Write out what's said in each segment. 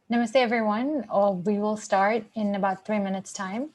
Namaste, everyone. We will start in about 3 minutes' time.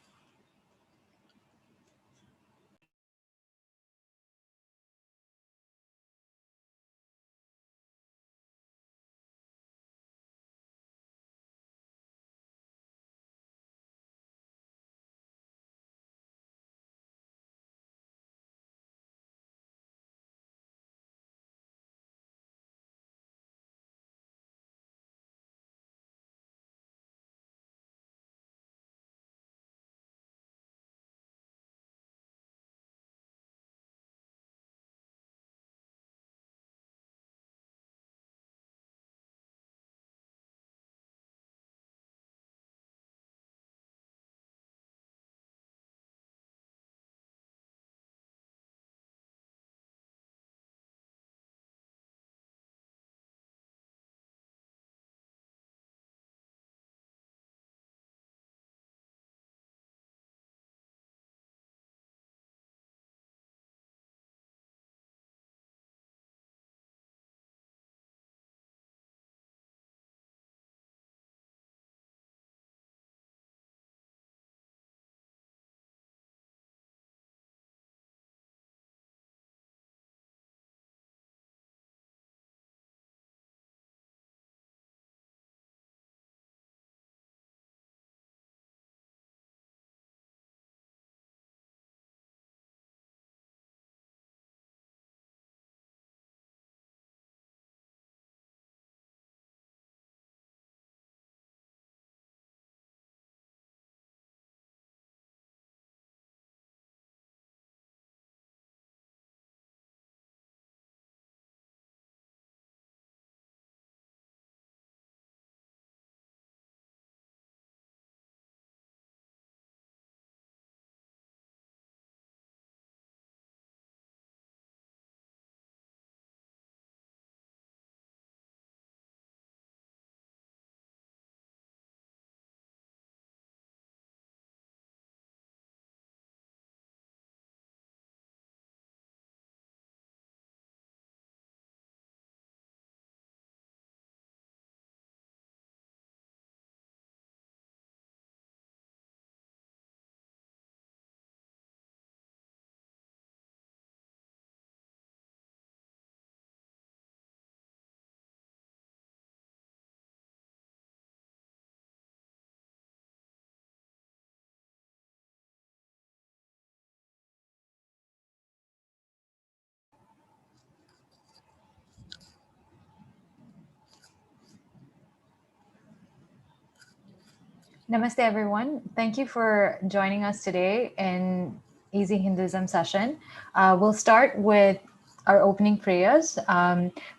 Namaste, everyone. Thank you for joining us today in Easy Hinduism session. We'll start with our opening prayers.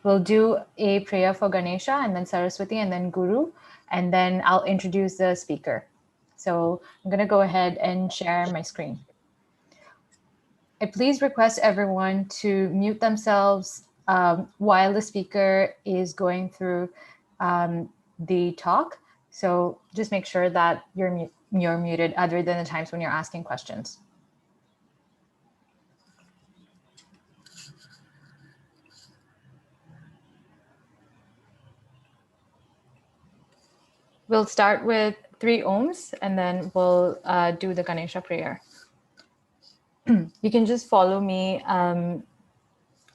We'll do a prayer for Ganesha and then Saraswati and then Guru, and then I'll introduce the speaker. So I'm going to go ahead and share my screen. I please request everyone to mute themselves while the speaker is going through the talk. So just make sure that you're muted other than the times when you're asking questions. We'll start with 3 ohms and then we'll do the Ganesha prayer. You can just follow me on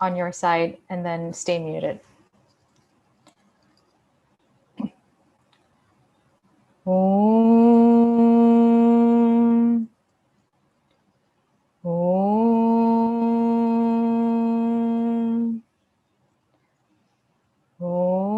your side and then stay muted. Om. Om. Om.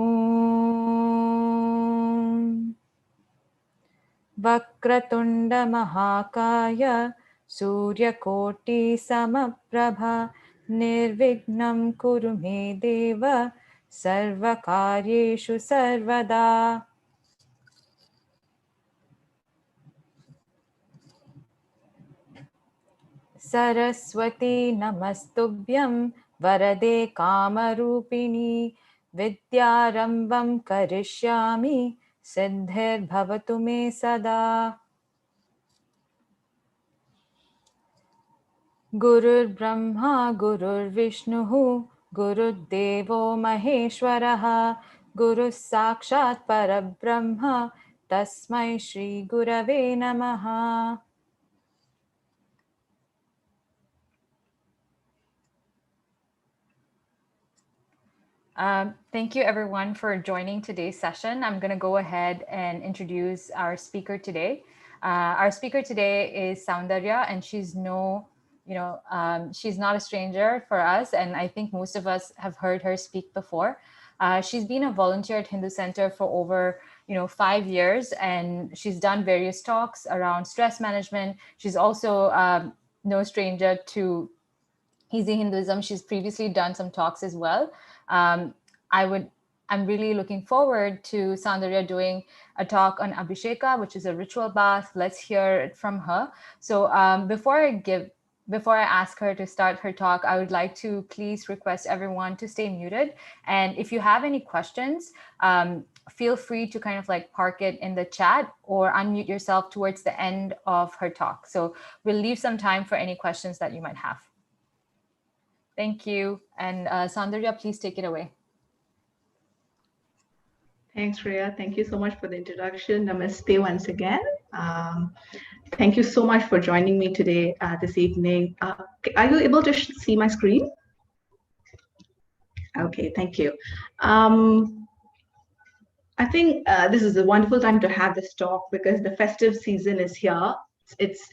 Vakratunda Mahakaya Suryakoti Samaprabha Nirvignam Kuru Me Deva Sarvakaryeshu Sarvada. Saraswati Namastubhyam Varade Kamarupini Vidyarambam Karishyami Siddhir Bhavatu Me Sada. Gurur Brahma Gurur Vishnuhu Gurur Devo Maheshwaraha Guru Sakshat Parabrahma Tasmai Shri Gurave Namaha. Thank you everyone for joining today's session. I'm going to go ahead and introduce our speaker today. Our speaker today is Soundarya, and she's she's not a stranger for us, and I think most of us have heard her speak before. She's been a volunteer at Hindu Center for over 5 years, and she's done various talks around stress management. She's also no stranger to ezHinduism. She's previously done some talks as well. Um, I'm really looking forward to Soundarya doing a talk on Abhisheka, which is a ritual bath. Let's hear it from her. So before I ask her to start her talk, I would like to please request everyone to stay muted. And if you have any questions, feel free to kind of like park it in the chat or unmute yourself towards the end of her talk. So we'll leave some time for any questions that you might have. Thank you. And Soundarya, please take it away. Thanks, Rhea. Thank you so much for the introduction. Namaste once again. Thank you so much for joining me today, this evening. Are you able to see my screen? Okay, thank you. I think this is a wonderful time to have this talk because the festive season is here. It's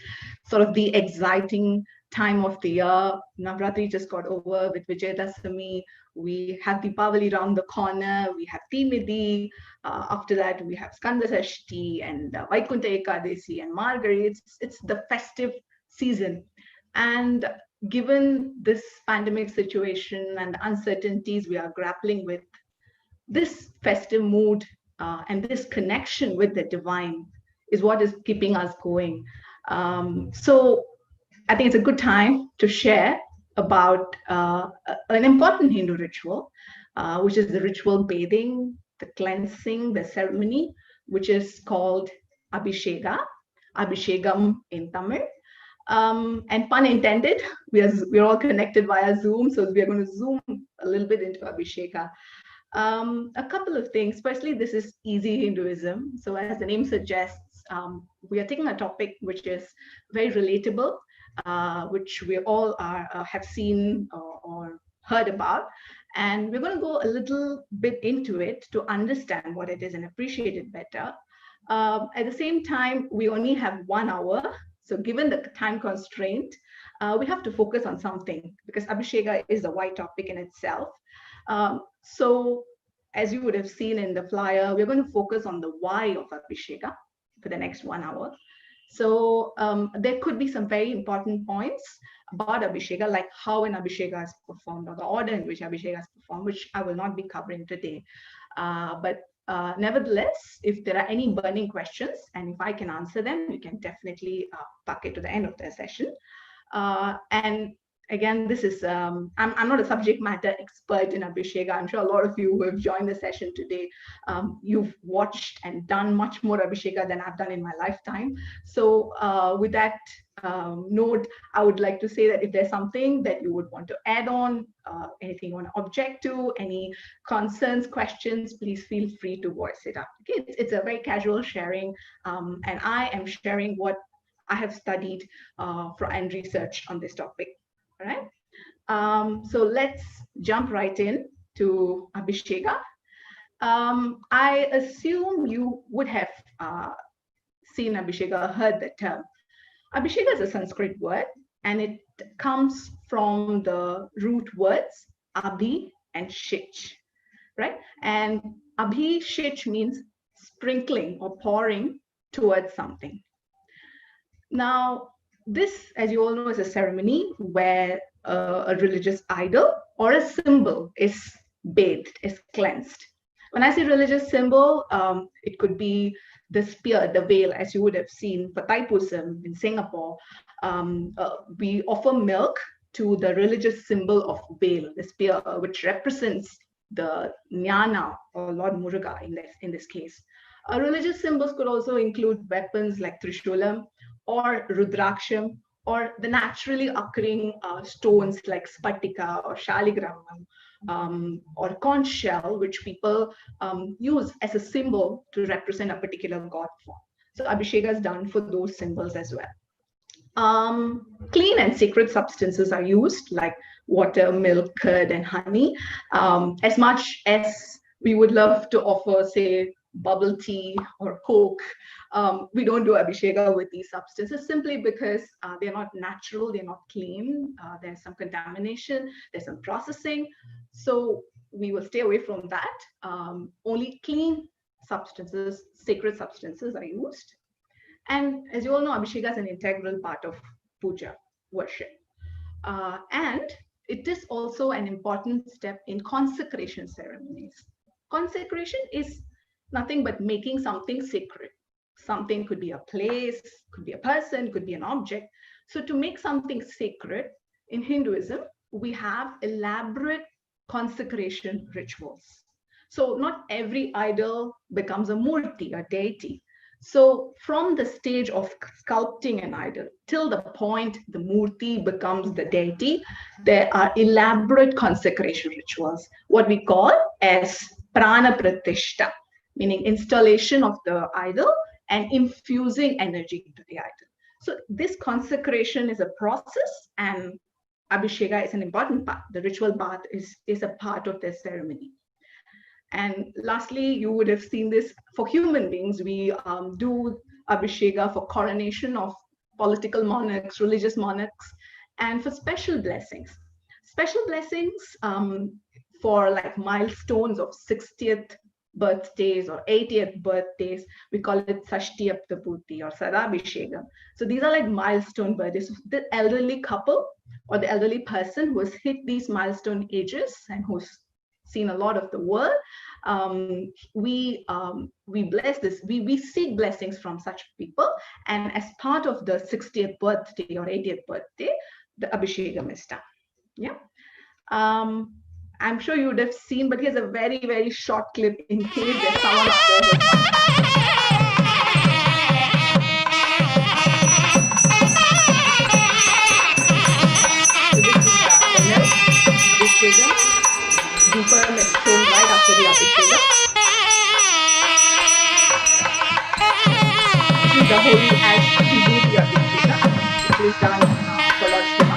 sort of the exciting time of the year. Navratri just got over with Vijayadashami. We have Deepavali around the corner. We have Timidi. After that, we have Skandasashti and Vaikunta Ekadasi and Margari. It's the festive season. And given this pandemic situation and the uncertainties we are grappling with, this festive mood and this connection with the divine is what is keeping us going. So I think it's a good time to share about an important Hindu ritual, which is the ritual bathing, the cleansing, the ceremony, which is called Abhishega, Abhishegam in Tamil. And pun intended, we're all connected via Zoom, so we are going to zoom a little bit into Abhishega. A couple of things. Firstly, this is ezHinduism. So as the name suggests, we are taking a topic which is very relatable, which we all have seen or heard about. And we're going to go a little bit into it to understand what it is and appreciate it better. At the same time, we only have 1 hour. So given the time constraint, we have to focus on something because Abhishega is a wide topic in itself. So as you would have seen in the flyer, we're going to focus on the why of Abhishega for the next 1 hour. So there could be some very important points about Abhishega, like how an Abhishega is performed or the order in which Abhishega is performed, which I will not be covering today. But nevertheless, if there are any burning questions and if I can answer them, you can definitely park it to the end of the session. And again, this is, I'm not a subject matter expert in Abhishega. I'm sure a lot of you who have joined the session today, you've watched and done much more Abhishega than I've done in my lifetime. So with that note, I would like to say that if there's something that you would want to add on, anything you want to object to, any concerns, questions, please feel free to voice it up. Okay, it's a very casual sharing, and I am sharing what I have studied and researched on this topic. All right. So let's jump right in to Abhishega. I assume you would have seen Abhishega, heard the term. Abhishega is a Sanskrit word, and it comes from the root words abhi and shich, right? And abhi shich means sprinkling or pouring towards something. Now, this, as you all know, is a ceremony where a religious idol or a symbol is bathed, is cleansed. When I say religious symbol, it could be the spear, the veil, as you would have seen for Thaipusam in Singapore. We offer milk to the religious symbol of veil, the spear, which represents the Jnana or Lord Muruga in this case. Religious symbols could also include weapons like Trishulam, or Rudraksham, or the naturally occurring stones like spatika or shaligramam, or conch shell, which people use as a symbol to represent a particular god form. So Abhishega is done for those symbols as well. Clean and sacred substances are used, like water, milk, curd, and honey. As much as we would love to offer, say, bubble tea or Coke, we don't do Abhishega with these substances simply because they're not natural, they're not clean, there's some contamination, there's some processing. So we will stay away from that. Only clean substances, sacred substances are used. And as you all know, Abhishega is an integral part of puja, worship. And it is also an important step in consecration ceremonies. Consecration is nothing but making something sacred. Something could be a place, could be a person, could be an object. So to make something sacred, in Hinduism, we have elaborate consecration rituals. So not every idol becomes a murti, a deity. So from the stage of sculpting an idol till the point the murti becomes the deity, there are elaborate consecration rituals, what we call as prana pratishta, meaning installation of the idol and infusing energy into the idol. So this consecration is a process, and Abhishega is an important part. The ritual bath is a part of this ceremony. And lastly, you would have seen this for human beings. We do Abhishega for coronation of political monarchs, religious monarchs, and for special blessings. Special blessings for like milestones of 60th birthdays or 80th birthdays, we call it Sashtiyaptapurti or Sadabhishega. So these are like milestone birthdays. The elderly couple or the elderly person who has hit these milestone ages and who's seen a lot of the world, we bless this, we seek blessings from such people, and as part of the 60th birthday or 80th birthday, the Abhishekam is done. Yeah. I'm sure you would have seen, but here's a very, very short clip in case there's someone out there who's deeper and shown right after the Abhishega. This is the holy ash vibhuti Abhishega. It is done for Lord Shiva.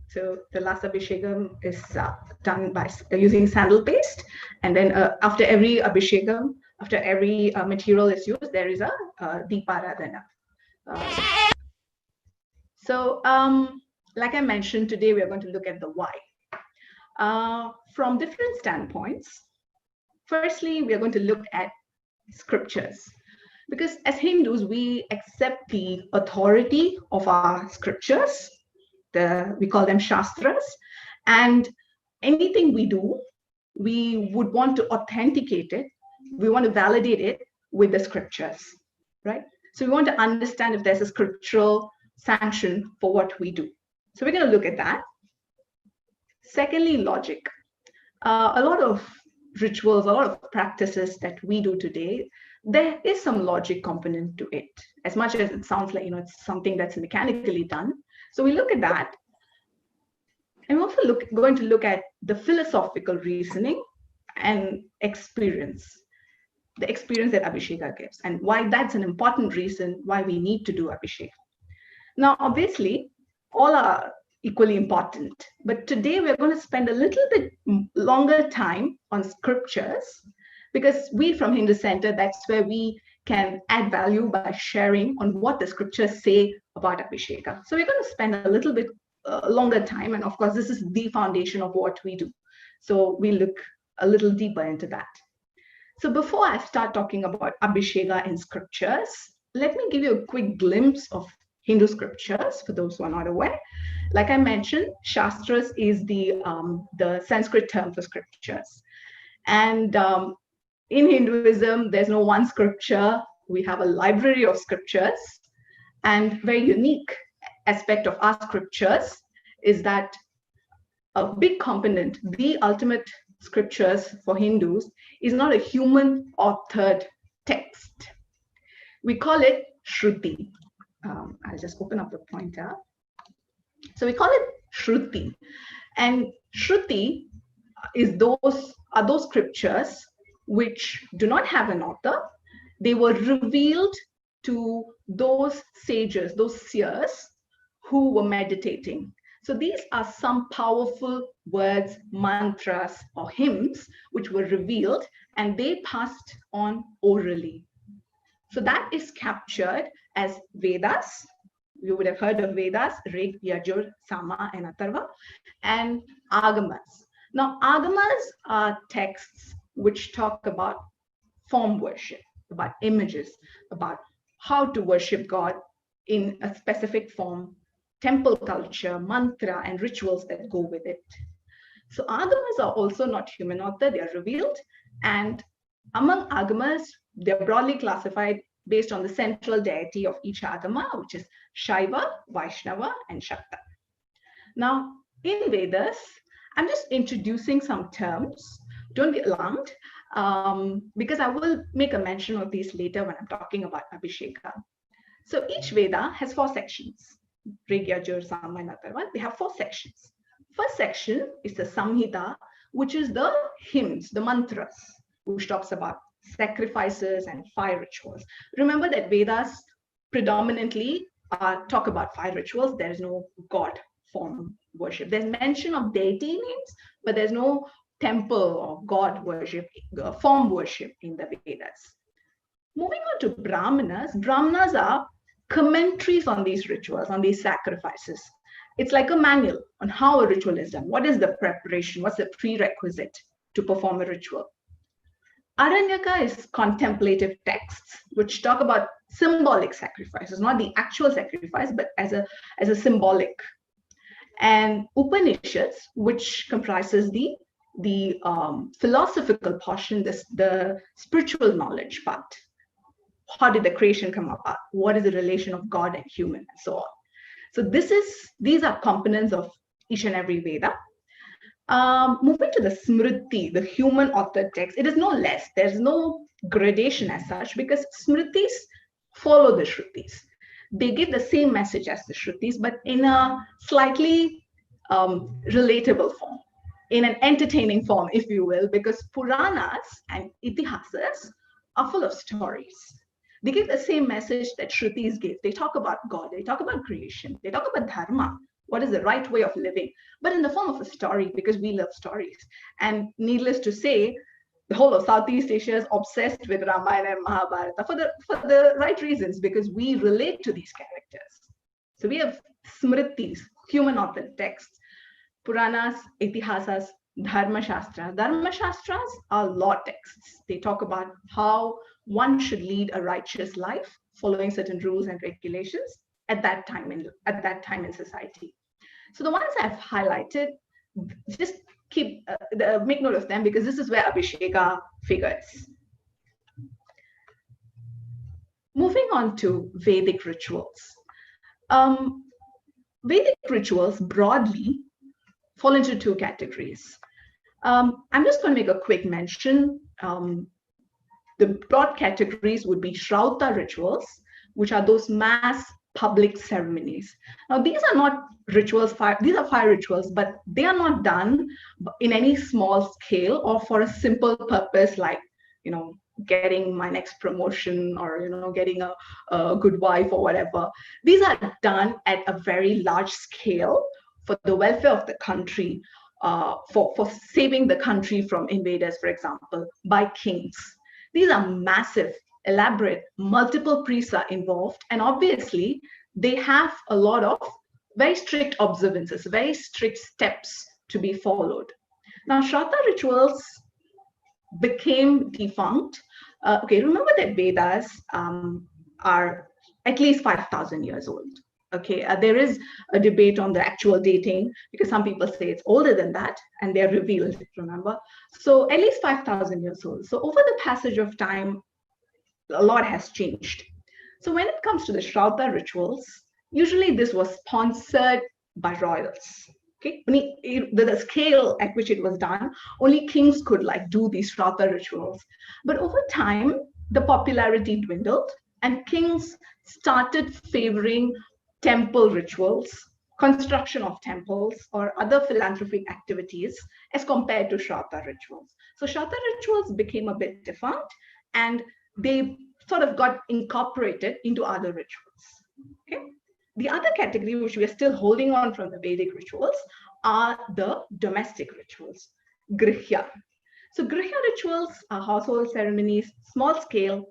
So the last Abhishekam is done by using sandal paste. And then after every Abhishekam, after every material is used, there is a Deeparadhana. So like I mentioned, today we are going to look at the why. From different standpoints. Firstly, we are going to look at scriptures. Because as Hindus, we accept the authority of our scriptures. We call them shastras, and anything we do, we would want to authenticate it. We want to validate it with the scriptures, right? So we want to understand if there's a scriptural sanction for what we do. So we're going to look at that. Secondly, logic. A lot of rituals, a lot of practices that we do today, there is some logic component to it, as much as it sounds like, it's something that's mechanically done. So we look at that, and we're also going to look at the philosophical reasoning and experience, the experience that Abhisheka gives, and why that's an important reason why we need to do Abhisheka. Now, obviously, all are equally important, but today we're going to spend a little bit longer time on scriptures, because we from Hindu Center, that's where we can add value by sharing on what the scriptures say about Abhisheka. So we're going to spend a little bit longer time. And of course, this is the foundation of what we do. So we look a little deeper into that. So before I start talking about Abhisheka in scriptures, let me give you a quick glimpse of Hindu scriptures for those who are not aware. Like I mentioned, Shastras is the Sanskrit term for scriptures. And in Hinduism, there's no one scripture. We have a library of scriptures. And very unique aspect of our scriptures is that a big component, the ultimate scriptures for Hindus, is not a human authored text. We call it Shruti. I'll just open up the pointer. So we call it Shruti. And Shruti are those scriptures which do not have an author. They were revealed to those sages, those seers who were meditating. So these are some powerful words, mantras, or hymns which were revealed and they passed on orally. So that is captured as Vedas. You would have heard of Vedas, Rig, Yajur, Sama, and Atharva, and Agamas. Now, Agamas are texts which talk about form worship, about images, about how to worship God in a specific form, temple culture, mantra, and rituals that go with it. So Agamas are also not human author, they are revealed. And among Agamas, they're broadly classified based on the central deity of each Agama, which is Shaiva, Vaishnava, and Shakta. Now, in Vedas, I'm just introducing some terms. Don't get alarmed, because I will make a mention of these later when I'm talking about Abhisheka. So each Veda has 4 sections. Rig, Yajur, Sama, and Atharva. They have 4 sections. First section is the Samhita, which is the hymns, the mantras, which talks about sacrifices and fire rituals. Remember that Vedas predominantly talk about fire rituals. There is no God form worship. There's mention of deity names, but there's no temple or God worship, form worship in the Vedas. Moving on to Brahmanas, Brahmanas are commentaries on these rituals, on these sacrifices. It's like a manual on how a ritual is done. What is the preparation? What's the prerequisite to perform a ritual? Aranyaka is contemplative texts which talk about symbolic sacrifices, not the actual sacrifice, but as a symbolic. And Upanishads, which comprises the philosophical portion, the spiritual knowledge part. How did the creation come about? What is the relation of God and human, and so on. So these are components of each and every Veda. Moving to the Smriti, the human authored text, it is no less. There's no gradation as such because Smritis follow the Shrutis. They give the same message as the Shrutis, but in a slightly relatable form, in an entertaining form, if you will, because Puranas and Itihasas are full of stories. They give the same message that Shrutis give. They talk about God, they talk about creation, they talk about dharma, what is the right way of living, but in the form of a story, because we love stories. And needless to say, the whole of Southeast Asia is obsessed with Ramayana and Mahabharata for the right reasons, because we relate to these characters. So we have Smritis, human authored texts, Puranas, Itihasas, Dharma Shastras. Dharma Shastras are law texts. They talk about how one should lead a righteous life, following certain rules and regulations at that time in society. So the ones I've highlighted, just make note of them because this is where Abhisheka figures. Moving on to Vedic rituals. Vedic rituals broadly fall into 2 categories. I'm just going to make a quick mention. The broad categories would be Shrauta rituals, which are those mass public ceremonies. Now, these are not rituals, these are fire rituals, but they are not done in any small scale or for a simple purpose like, getting my next promotion or, getting a good wife or whatever. These are done at a very large scale for the welfare of the country, for saving the country from invaders, for example, by kings. These are massive elaborate. Multiple priests are involved, and obviously they have a lot of very strict observances, very strict steps to be followed. Now, Shraddha rituals became defunct. Okay, remember that Vedas are at least 5,000 years old. Okay, there is a debate on the actual dating because some people say it's older than that, and they're revealed, remember? So at least 5,000 years old. So over the passage of time, a lot has changed. So when it comes to the Shraddha rituals, usually this was sponsored by royals. Okay, the scale at which it was done, only kings could like do these Shraddha rituals. But over time, the popularity dwindled, and kings started favoring temple rituals, construction of temples, or other philanthropic activities as compared to Shraddha rituals. So Shraddha rituals became a bit defunct, and they sort of got incorporated into other rituals. Okay? The other category, which we are still holding on from the Vedic rituals, are the domestic rituals, grihya. So grihya rituals are household ceremonies, small scale,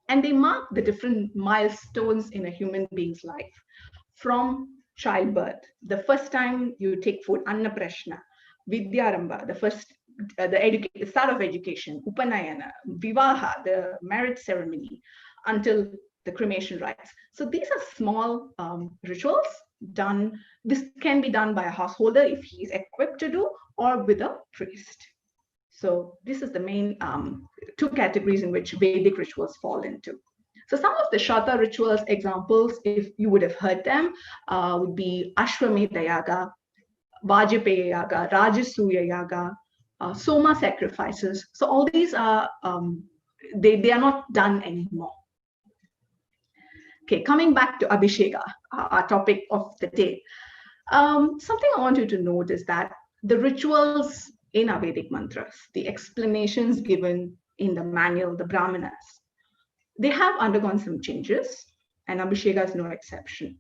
and they mark the different milestones in a human being's life. From childbirth, the first time you take food, Annaprashna, Vidyaramba, the first the start of education, Upanayana, Vivaha, the marriage ceremony, until the cremation rites. So these are small rituals done. This can be done by a householder if he is equipped to do, or with a priest. So this is the main two categories in which Vedic rituals fall into. So some of the Shraddha rituals examples, if you would have heard them, would be Ashwamedha Yaga, Vajpaya Yaga, Rajasuya Yaga, Soma sacrifices. So all these are, they are not done anymore. Okay, coming back to Abhishega, our topic of the day. Something I want you to note is that the rituals in our Vedic mantras, the explanations given in the manual, the Brahmanas, they have undergone some changes, and Abhishega is no exception.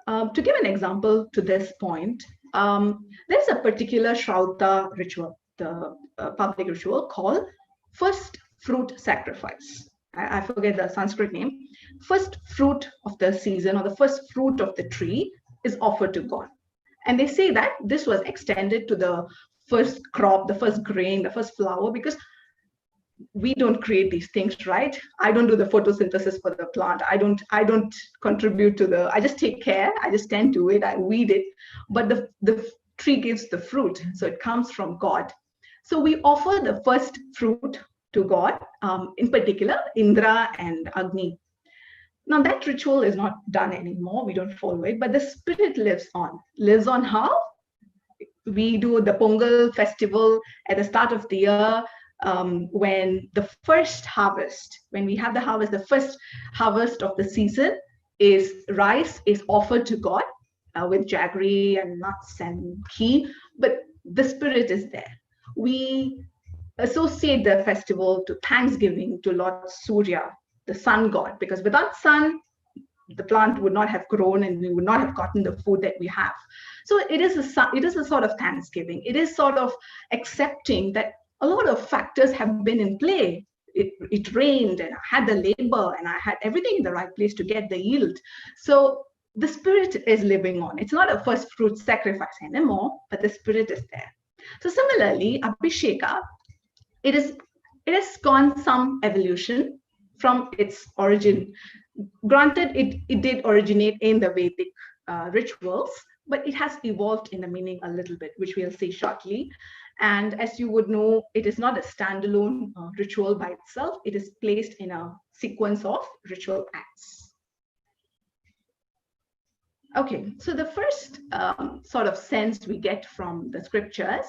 To give an example to this point, there's a particular Shraddha ritual, the public ritual called first fruit sacrifice. I forget the Sanskrit name. First fruit of the season, or the first fruit of the tree, is offered to God. And they say that this was extended to the first crop, the first grain, the first flower, because we don't create these things, right? I don't do the photosynthesis for the plant. I don't contribute to the, I just take care. I just tend to it. I weed it. But the tree gives the fruit. So it comes from God. So we offer the first fruit to God, in particular, Indra and Agni. Now that ritual is not done anymore. We don't follow it, but the spirit lives on. Lives on how? We do the Pongal festival at the start of the year, when the first harvest, when we have the harvest, the first harvest of the season is rice is offered to God with jaggery and nuts and ghee, but the spirit is there. We associate the festival to Thanksgiving to Lord Surya, the sun god, because without sun, the plant would not have grown and we would not have gotten the food that we have. So it is a sort of Thanksgiving. It is sort of accepting that a lot of factors have been in play. It rained and I had the labor and I had everything in the right place to get the yield. So the spirit is living on. It's not a first fruit sacrifice anymore, but the spirit is there. So similarly, Abhishega, it has gone some evolution from its origin. Granted, it did originate in the Vedic rituals, but it has evolved in the meaning a little bit, which we'll see shortly. And as you would know, it is not a standalone ritual by itself. It is placed in a sequence of ritual acts. Okay, so the first sort of sense we get from the scriptures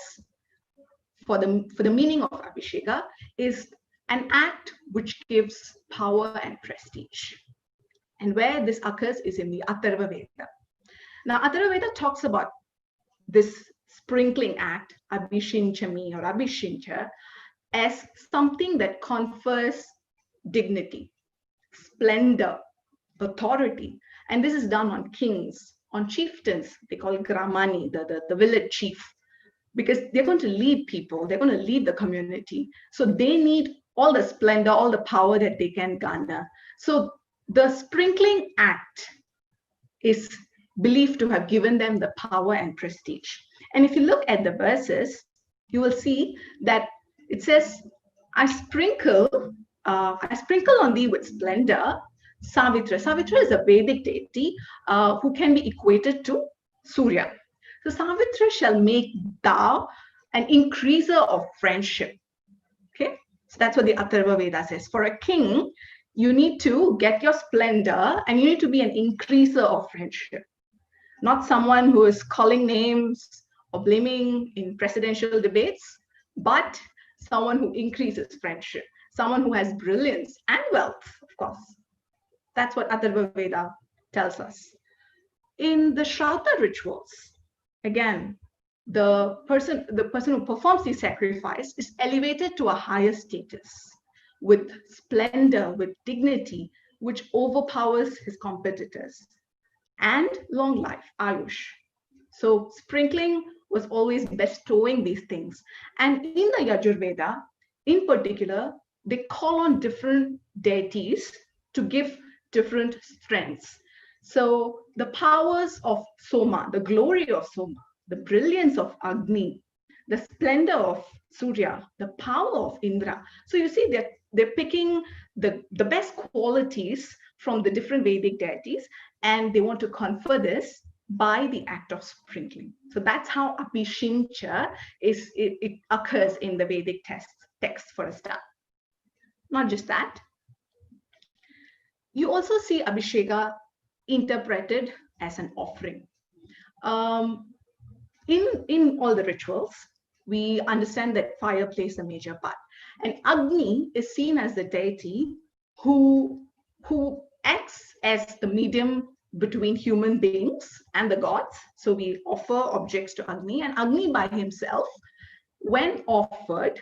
for the meaning of Abhishega is an act which gives power and prestige. And where this occurs is in the Atharva Veda. Now, Atharva Veda talks about this sprinkling act, Abhishinchami or Abhishincha, as something that confers dignity, splendor, authority. And this is done on kings, on chieftains, they call it Gramani, the village chief, because they're going to lead people, they're going to lead the community. So they need all the splendor, all the power that they can garner. So the sprinkling act is believed to have given them the power and prestige. And if you look at the verses, you will see that it says, I sprinkle on thee with splendor, Savitra. Savitra is a Vedic deity who can be equated to Surya. So Savitra shall make thou an increaser of friendship. Okay, so that's what the Atharva Veda says. For a king, you need to get your splendor and you need to be an increaser of friendship, not someone who is calling names or blaming in presidential debates, but someone who increases friendship, someone who has brilliance and wealth, of course. That's what Atharva Veda tells us. In the Shrauta rituals, again, the person who performs the sacrifice is elevated to a higher status with splendor, with dignity, which overpowers his competitors, and long life, Ayush. So sprinkling was always bestowing these things. And in the Yajurveda, in particular, they call on different deities to give different strengths. So the powers of Soma, the glory of Soma, the brilliance of Agni, the splendor of Surya, the power of Indra. So you see that they're picking the best qualities from the different Vedic deities, and they want to confer this by the act of sprinkling. So that's how Abhishincha it occurs in the Vedic text for a start. Not just that, you also see Abhishega interpreted as an offering. In all the rituals, we understand that fire plays a major part. And Agni is seen as the deity who acts as the medium between human beings and the gods. So we offer objects to Agni, and Agni by himself, when offered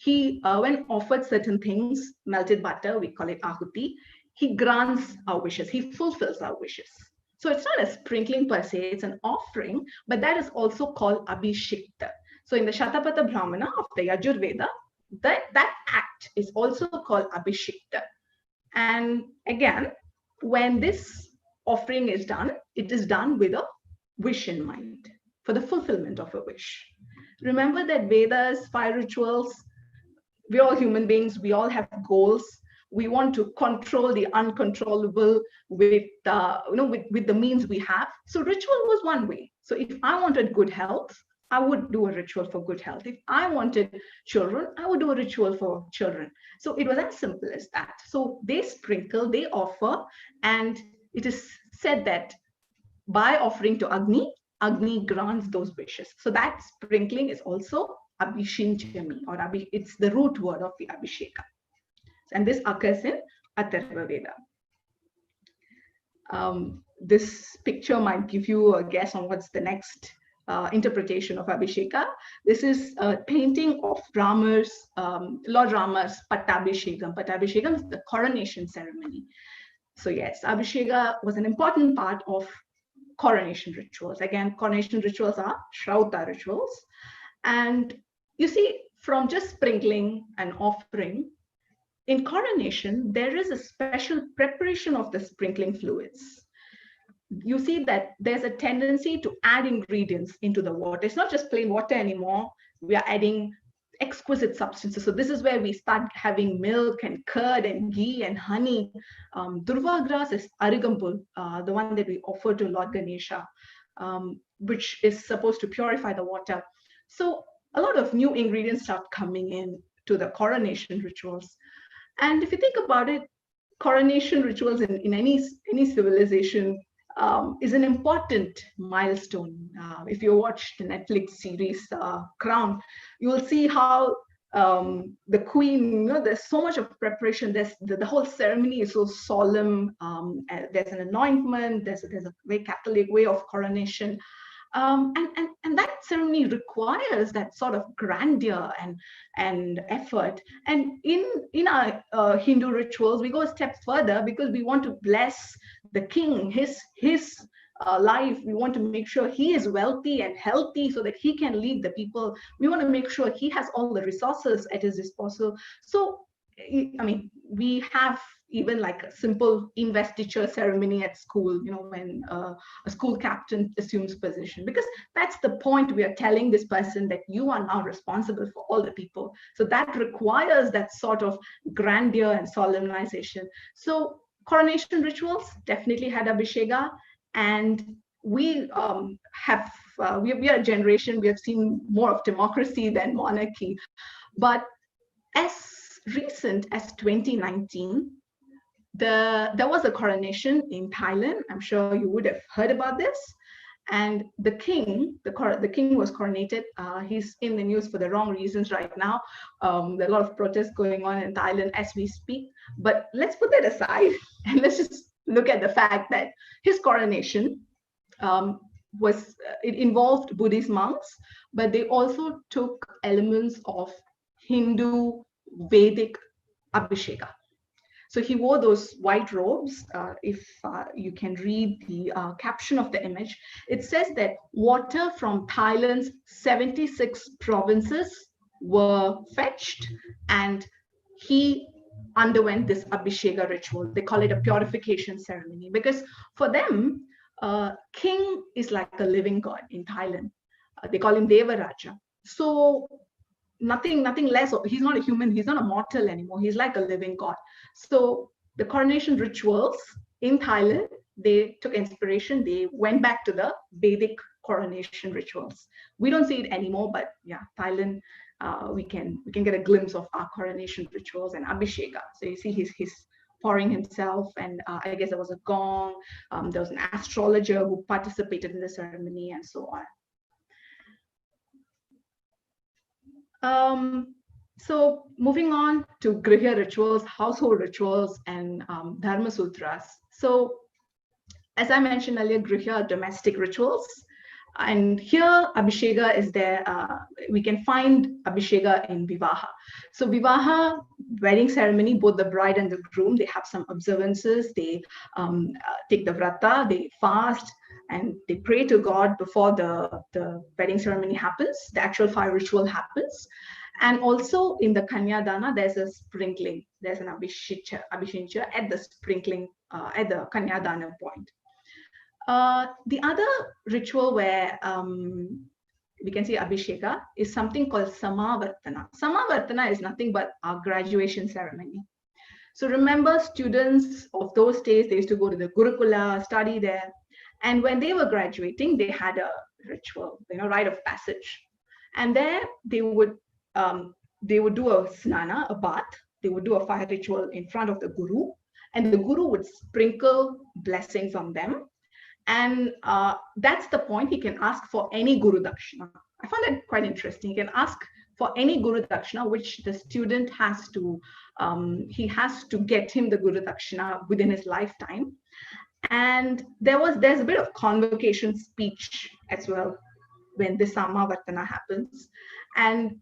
certain things, melted butter, we call it ahuti, he grants our wishes, he fulfills our wishes. So it's not a sprinkling per se, it's an offering, but that is also called Abhishekta. So in the Shatapatha Brahmana of the Yajurveda, that act is also called Abhishekta. And again, when this offering is done, it is done with a wish in mind, for the fulfillment of a wish. Remember that Vedas, fire rituals, we're all human beings, we all have goals. We want to control the uncontrollable with the means we have. So ritual was one way. So if I wanted good health, I would do a ritual for good health. If I wanted children, I would do a ritual for children. So it was as simple as that. So they sprinkle, they offer, and it is said that by offering to Agni, Agni grants those wishes. So that sprinkling is also Abhishinchami, or it's the root word of the Abhisheka. And this occurs in Atharva Veda. This picture might give you a guess on what's the next interpretation of Abhisheka. This is a painting of Lord Rama's Pattabhishegam. Pattabhishegam is the coronation ceremony. So yes, Abhisheka was an important part of coronation rituals. Again, coronation rituals are Shrauta rituals. And you see, from just sprinkling and offering, in coronation, there is a special preparation of the sprinkling fluids. You see that there's a tendency to add ingredients into the water. It's not just plain water anymore. We are adding exquisite substances. So this is where we start having milk and curd and ghee and honey. Durva grass is Arigampul, the one that we offer to Lord Ganesha, which is supposed to purify the water. So a lot of new ingredients start coming in to the coronation rituals. And if you think about it, coronation rituals in any civilization is an important milestone. If you watch the Netflix series Crown, you will see how the queen, there's so much of preparation. There's the whole ceremony is so solemn. There's an anointment. There's a very Catholic way of coronation. And that ceremony requires that sort of grandeur and effort. And in our Hindu rituals, we go a step further because we want to bless the king, his life. We want to make sure he is wealthy and healthy so that he can lead the people. We want to make sure he has all the resources at his disposal. So I mean, we have even like a simple investiture ceremony at school, when a school captain assumes position, because that's the point. We are telling this person that you are now responsible for all the people. So that requires that sort of grandeur and solemnization. So coronation rituals definitely had Abhishega, and we we are a generation, we have seen more of democracy than monarchy. But as recent as 2019, there was a coronation in Thailand. I'm sure you would have heard about this. And the king was coronated. He's in the news for the wrong reasons right now. There are a lot of protests going on in Thailand as we speak. But let's put that aside and let's just look at the fact that his coronation it involved Buddhist monks, but they also took elements of Hindu Vedic Abhishega. So he wore those white robes. If you can read the caption of the image, it says that water from Thailand's 76 provinces were fetched, and he underwent this Abhishega ritual. They call it a purification ceremony, because for them, king is like a living god in Thailand. They call him Devaraja. So nothing less. He's not a human. He's not a mortal anymore. He's like a living god. So the coronation rituals in Thailand, they took inspiration. They went back to the Vedic coronation rituals. We don't see it anymore, but yeah, Thailand, we can get a glimpse of our coronation rituals and Abhishega. So you see he's pouring himself, and I guess there was a gong. There was an astrologer who participated in the ceremony, and so on. So moving on to Griha rituals, household rituals, and Dharma Sutras. So as I mentioned earlier, Griha are domestic rituals. And here Abhishega is there. We can find Abhishega in Vivaha. So Vivaha, wedding ceremony, both the bride and the groom, they have some observances. They take the vrata, they fast, and they pray to God before the wedding ceremony happens. The actual fire ritual happens. And also in the Kanyadana, there's a sprinkling. There's an Abhishincha at the sprinkling, at the Kanyadana point. The other ritual where we can see Abhisheka is something called Samavartana. Samavartana is nothing but our graduation ceremony. So remember, students of those days, they used to go to the Gurukula, study there. And when they were graduating, they had a ritual, rite of passage. And there they would do a snana, a bath. They would do a fire ritual in front of the Guru, and the Guru would sprinkle blessings on them. And that's the point. He can ask for any Guru Dakshina. I found that quite interesting. He can ask for any Guru Dakshina, which the student has to, he has to get him the Guru Dakshina within his lifetime. And there's a bit of convocation speech as well when the Samavartana happens. And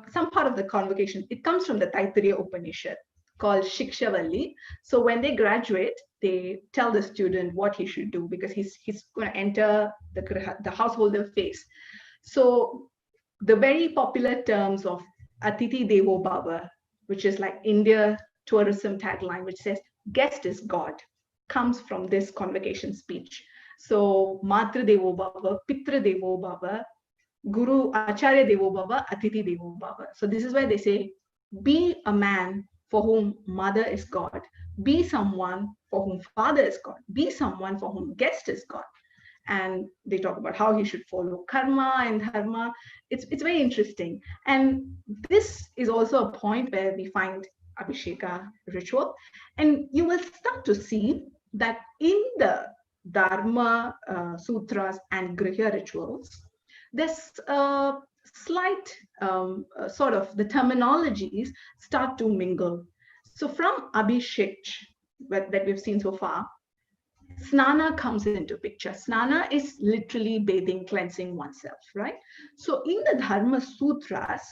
some part of the convocation, it comes from the Taittiriya Upanishad called Shikshavalli. So when they graduate, they tell the student what he should do, because he's going to enter the householder phase. So the very popular terms of Atiti Devo Bhava, which is like India tourism tagline, which says guest is God, comes from this convocation speech. So Matra Devo Bhava, Pitra Devo Bhava, Guru Acharya Devo Bhava, Atiti Devo Bhava. So this is where they say, be a man for whom mother is God, be someone for whom father is God, be someone for whom guest is God. And they talk about how he should follow karma and dharma. It's very interesting. And this is also a point where we find Abhisheka ritual. And you will start to see that in the Dharma sutras and Griha rituals, there's a slight sort of the terminologies start to mingle. So from Abhishek that we've seen so far, Snana comes into picture. Snana is literally bathing, cleansing oneself, right? So in the Dharma Sutras,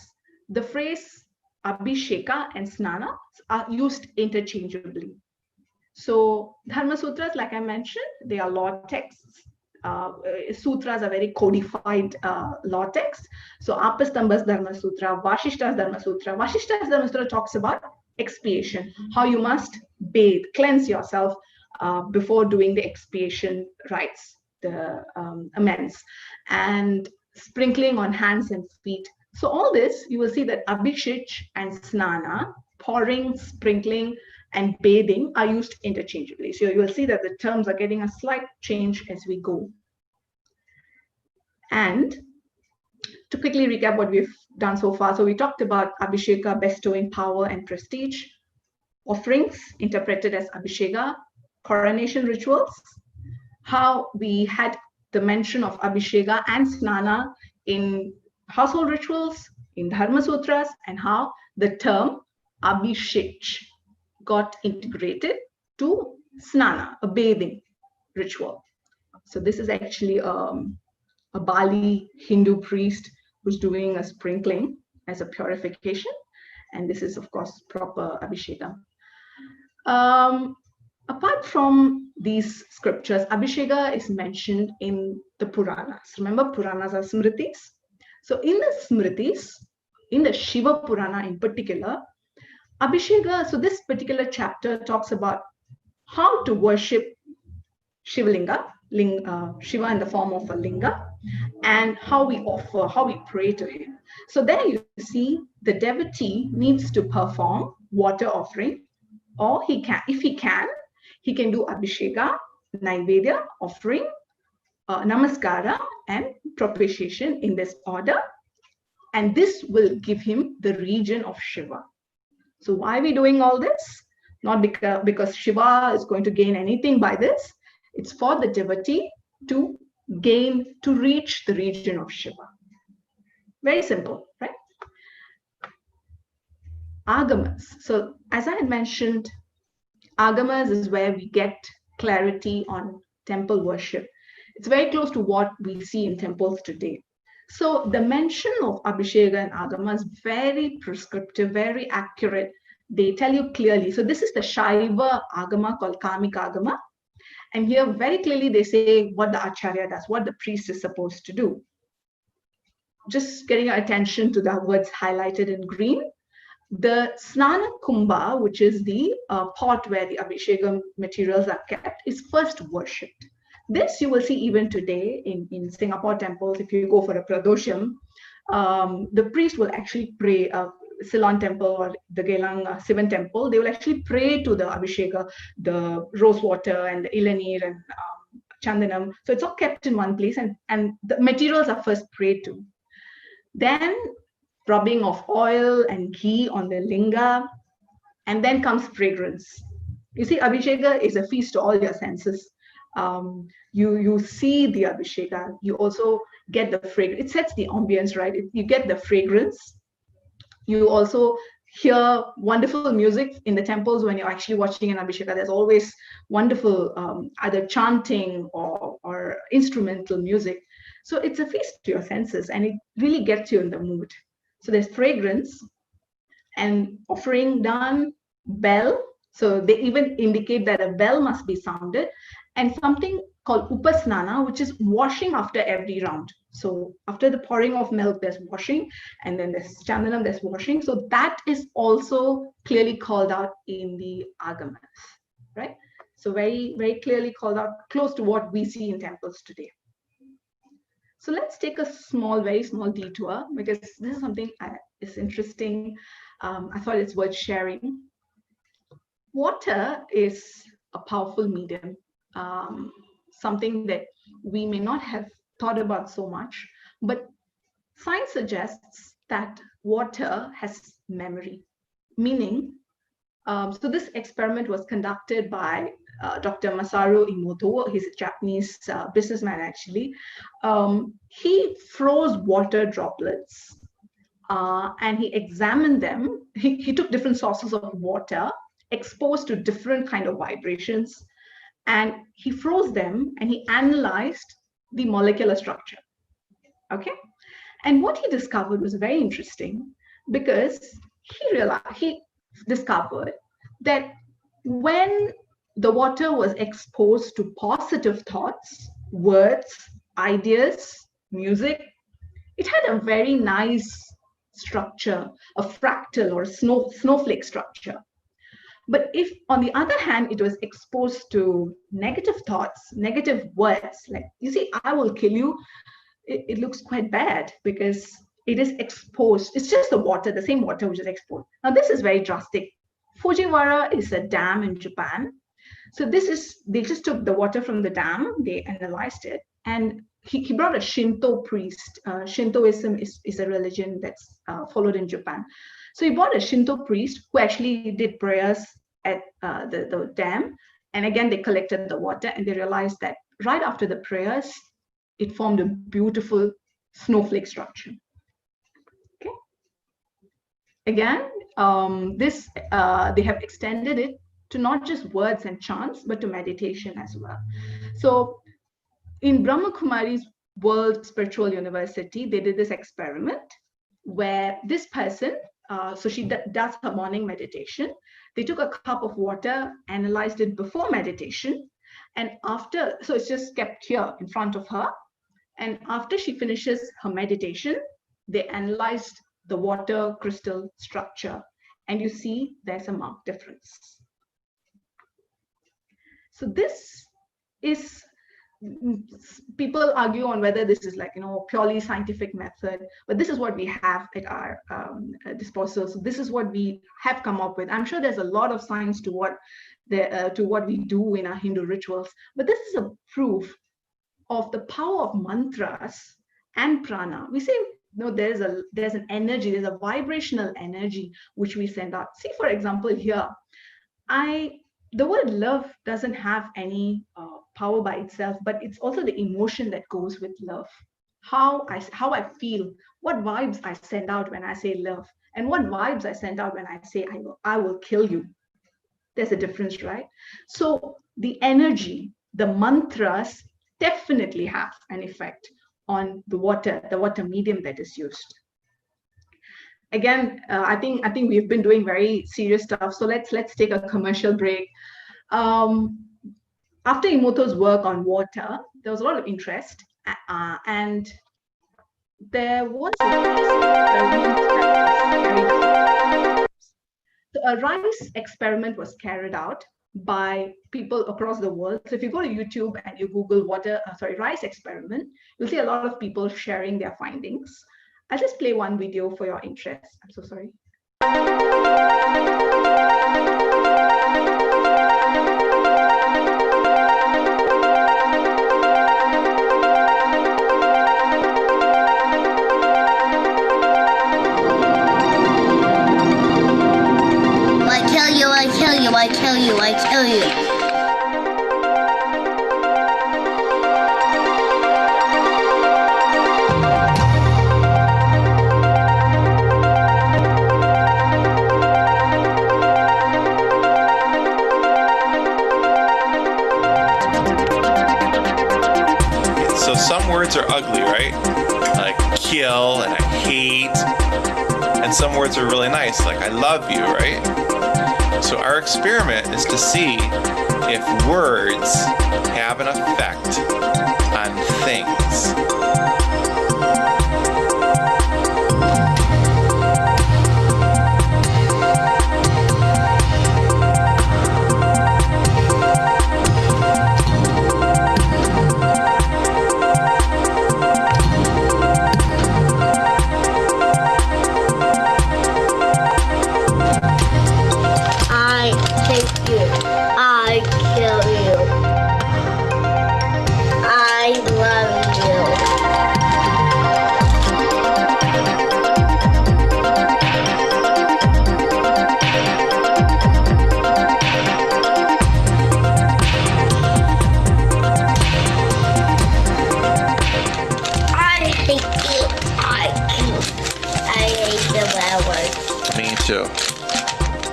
the phrase Abhisheka and Snana are used interchangeably. So Dharma Sutras, like I mentioned, they are law texts. Sutras are very codified law texts. So Apastambha's Dharma Sutra, Vashishta's Dharma Sutra. Vashishta's Dharma Sutra talks about expiation, how you must bathe, cleanse yourself before doing the expiation rites, the amends, and sprinkling on hands and feet. So all this, you will see that Abhishek and Snana, pouring, sprinkling, and bathing are used interchangeably. So you will see that the terms are getting a slight change as we go. And to quickly recap what we've done so far, so we talked about Abhisheka bestowing power and prestige, offerings interpreted as Abhishega, coronation rituals, how we had the mention of Abhishega and Snana in household rituals, in Dharma Sutras, and how the term Abhishek got integrated to Snana, a bathing ritual. So this is actually a Bali Hindu priest who's doing a sprinkling as a purification. And this is, of course, proper Abhishega. Apart from these scriptures, Abhishega is mentioned in the Puranas. Remember, Puranas are Smritis. So in the Smritis, in the Shiva Purana in particular, Abhishega, so this particular chapter talks about how to worship Shivalinga, Shiva in the form of a linga, and how we offer, how we pray to him. So there you see the devotee needs to perform water offering, or if he can do Abhishega, Naivedya, offering, Namaskara, and propitiation in this order. And this will give him the region of Shiva. So why are we doing all this? Not because Shiva is going to gain anything by this. It's for the devotee to reach the region of Shiva. Very simple, right? Agamas. So as I had mentioned, Agamas is where we get clarity on temple worship. It's very close to what we see in temples today. So the mention of Abhishega and Agama is very prescriptive, very accurate. They tell you clearly. So this is the Shaiva Agama called Kamika Agama. And here very clearly they say what the Acharya does, what the priest is supposed to do. Just getting your attention to the words highlighted in green. The Snana Kumbha, which is the pot where the Abhishekam materials are kept, is first worshipped. This you will see even today in Singapore temples. If you go for a pradosham, the priest will actually pray, Ceylon temple or the Gelang Sivan temple, they will actually pray to the Abhisheka, the rose water and the ilanir and chandanam. So it's all kept in one place, and the materials are first prayed to. Then rubbing of oil and ghee on the linga, and then comes fragrance. You see, Abhisheka is a feast to all your senses. You see the Abhisheka, you also get the fragrance. It sets the ambience, right? You get the fragrance. You also hear wonderful music in the temples when you're actually watching an Abhisheka. There's always wonderful either chanting or instrumental music. So it's a feast to your senses, and it really gets you in the mood. So there's fragrance and offering done, bell. So they even indicate that a bell must be sounded, and something called upasnana, which is washing after every round. So after the pouring of milk, there's washing, and then there's chandanam, there's washing. So that is also clearly called out in the agamas, right? So very, very clearly called out, close to what we see in temples today. So let's take a very small detour, because this is something is interesting. I thought it's worth sharing. Water is a powerful medium, something that we may not have thought about so much, but science suggests that water has memory, meaning, so this experiment was conducted by Dr. Masaru Emoto. He's a Japanese businessman, actually. He froze water droplets and he examined them. He took different sources of water exposed to different kind of vibrations, and he froze them and he analyzed the molecular structure. Okay, and what he discovered was very interesting, because he discovered that when the water was exposed to positive thoughts, words, ideas, music, it had a very nice structure, a fractal or snowflake structure. But if, on the other hand, it was exposed to negative thoughts, negative words, like, you see, I will kill you, it looks quite bad because it is exposed. It's just the water, the same water which is exposed. Now, this is very drastic. Fujiwara is a dam in Japan. So they just took the water from the dam, they analyzed it, and he brought a Shinto priest. Shintoism is a religion that's followed in Japan. So he brought a Shinto priest who actually did prayers at the dam. And again, they collected the water and they realized that right after the prayers, it formed a beautiful snowflake structure. Okay. Again, they have extended it to not just words and chants, but to meditation as well. So in Brahma Kumari's World Spiritual University, they did this experiment where this person, so she does her morning meditation. They took a cup of water, analyzed it before meditation, and after, so it's just kept here in front of her. And after she finishes her meditation, they analyzed the water crystal structure, and you see there's a marked difference. So this is, people argue on whether this is like, purely scientific method, but this is what we have at our disposal. So this is what we have come up with. I'm sure there's a lot of science to what we do in our Hindu rituals, but this is a proof of the power of mantras and prana. We say, no, there's an energy, there's a vibrational energy which we send out. See, for example, here, the word love doesn't have any power by itself, but it's also the emotion that goes with love. How I feel, what vibes I send out when I say love, and what vibes I send out when I say I will kill you. There's a difference, right? So the energy, the mantras definitely have an effect on the water medium that is used. Again, I think we've been doing very serious stuff. So let's take a commercial break. After Imoto's work on water, there was a lot of interest, and there was a rice experiment was carried out by people across the world. So if you go to YouTube and you Google rice experiment, you'll see a lot of people sharing their findings. I'll just play one video for your interest. I'm so sorry. I kill you. So some words are ugly, right? Like kill and I hate. And some words are really nice, like I love you, right? So our experiment is to see if words have an effect on things.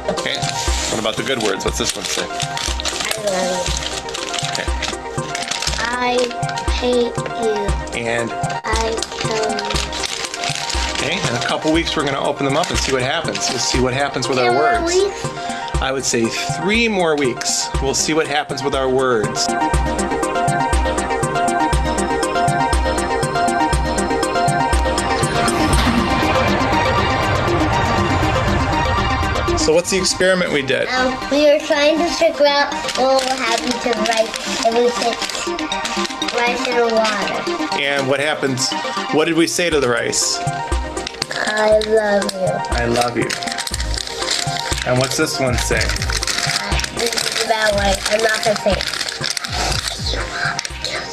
Okay. What about the good words? What's this one say? I love you. Okay. I hate you. And I kill you. Okay. In a couple weeks, we're going to open them up and see what happens. We'll see what happens with our words. I would say 3 more weeks. We'll see what happens with our words. So what's the experiment we did? We were trying to figure out what would happen to rice if we put rice in the water. And what happens? What did we say to the rice? I love you. I love you. And what's this one say? This is a bad one. I'm not gonna say it.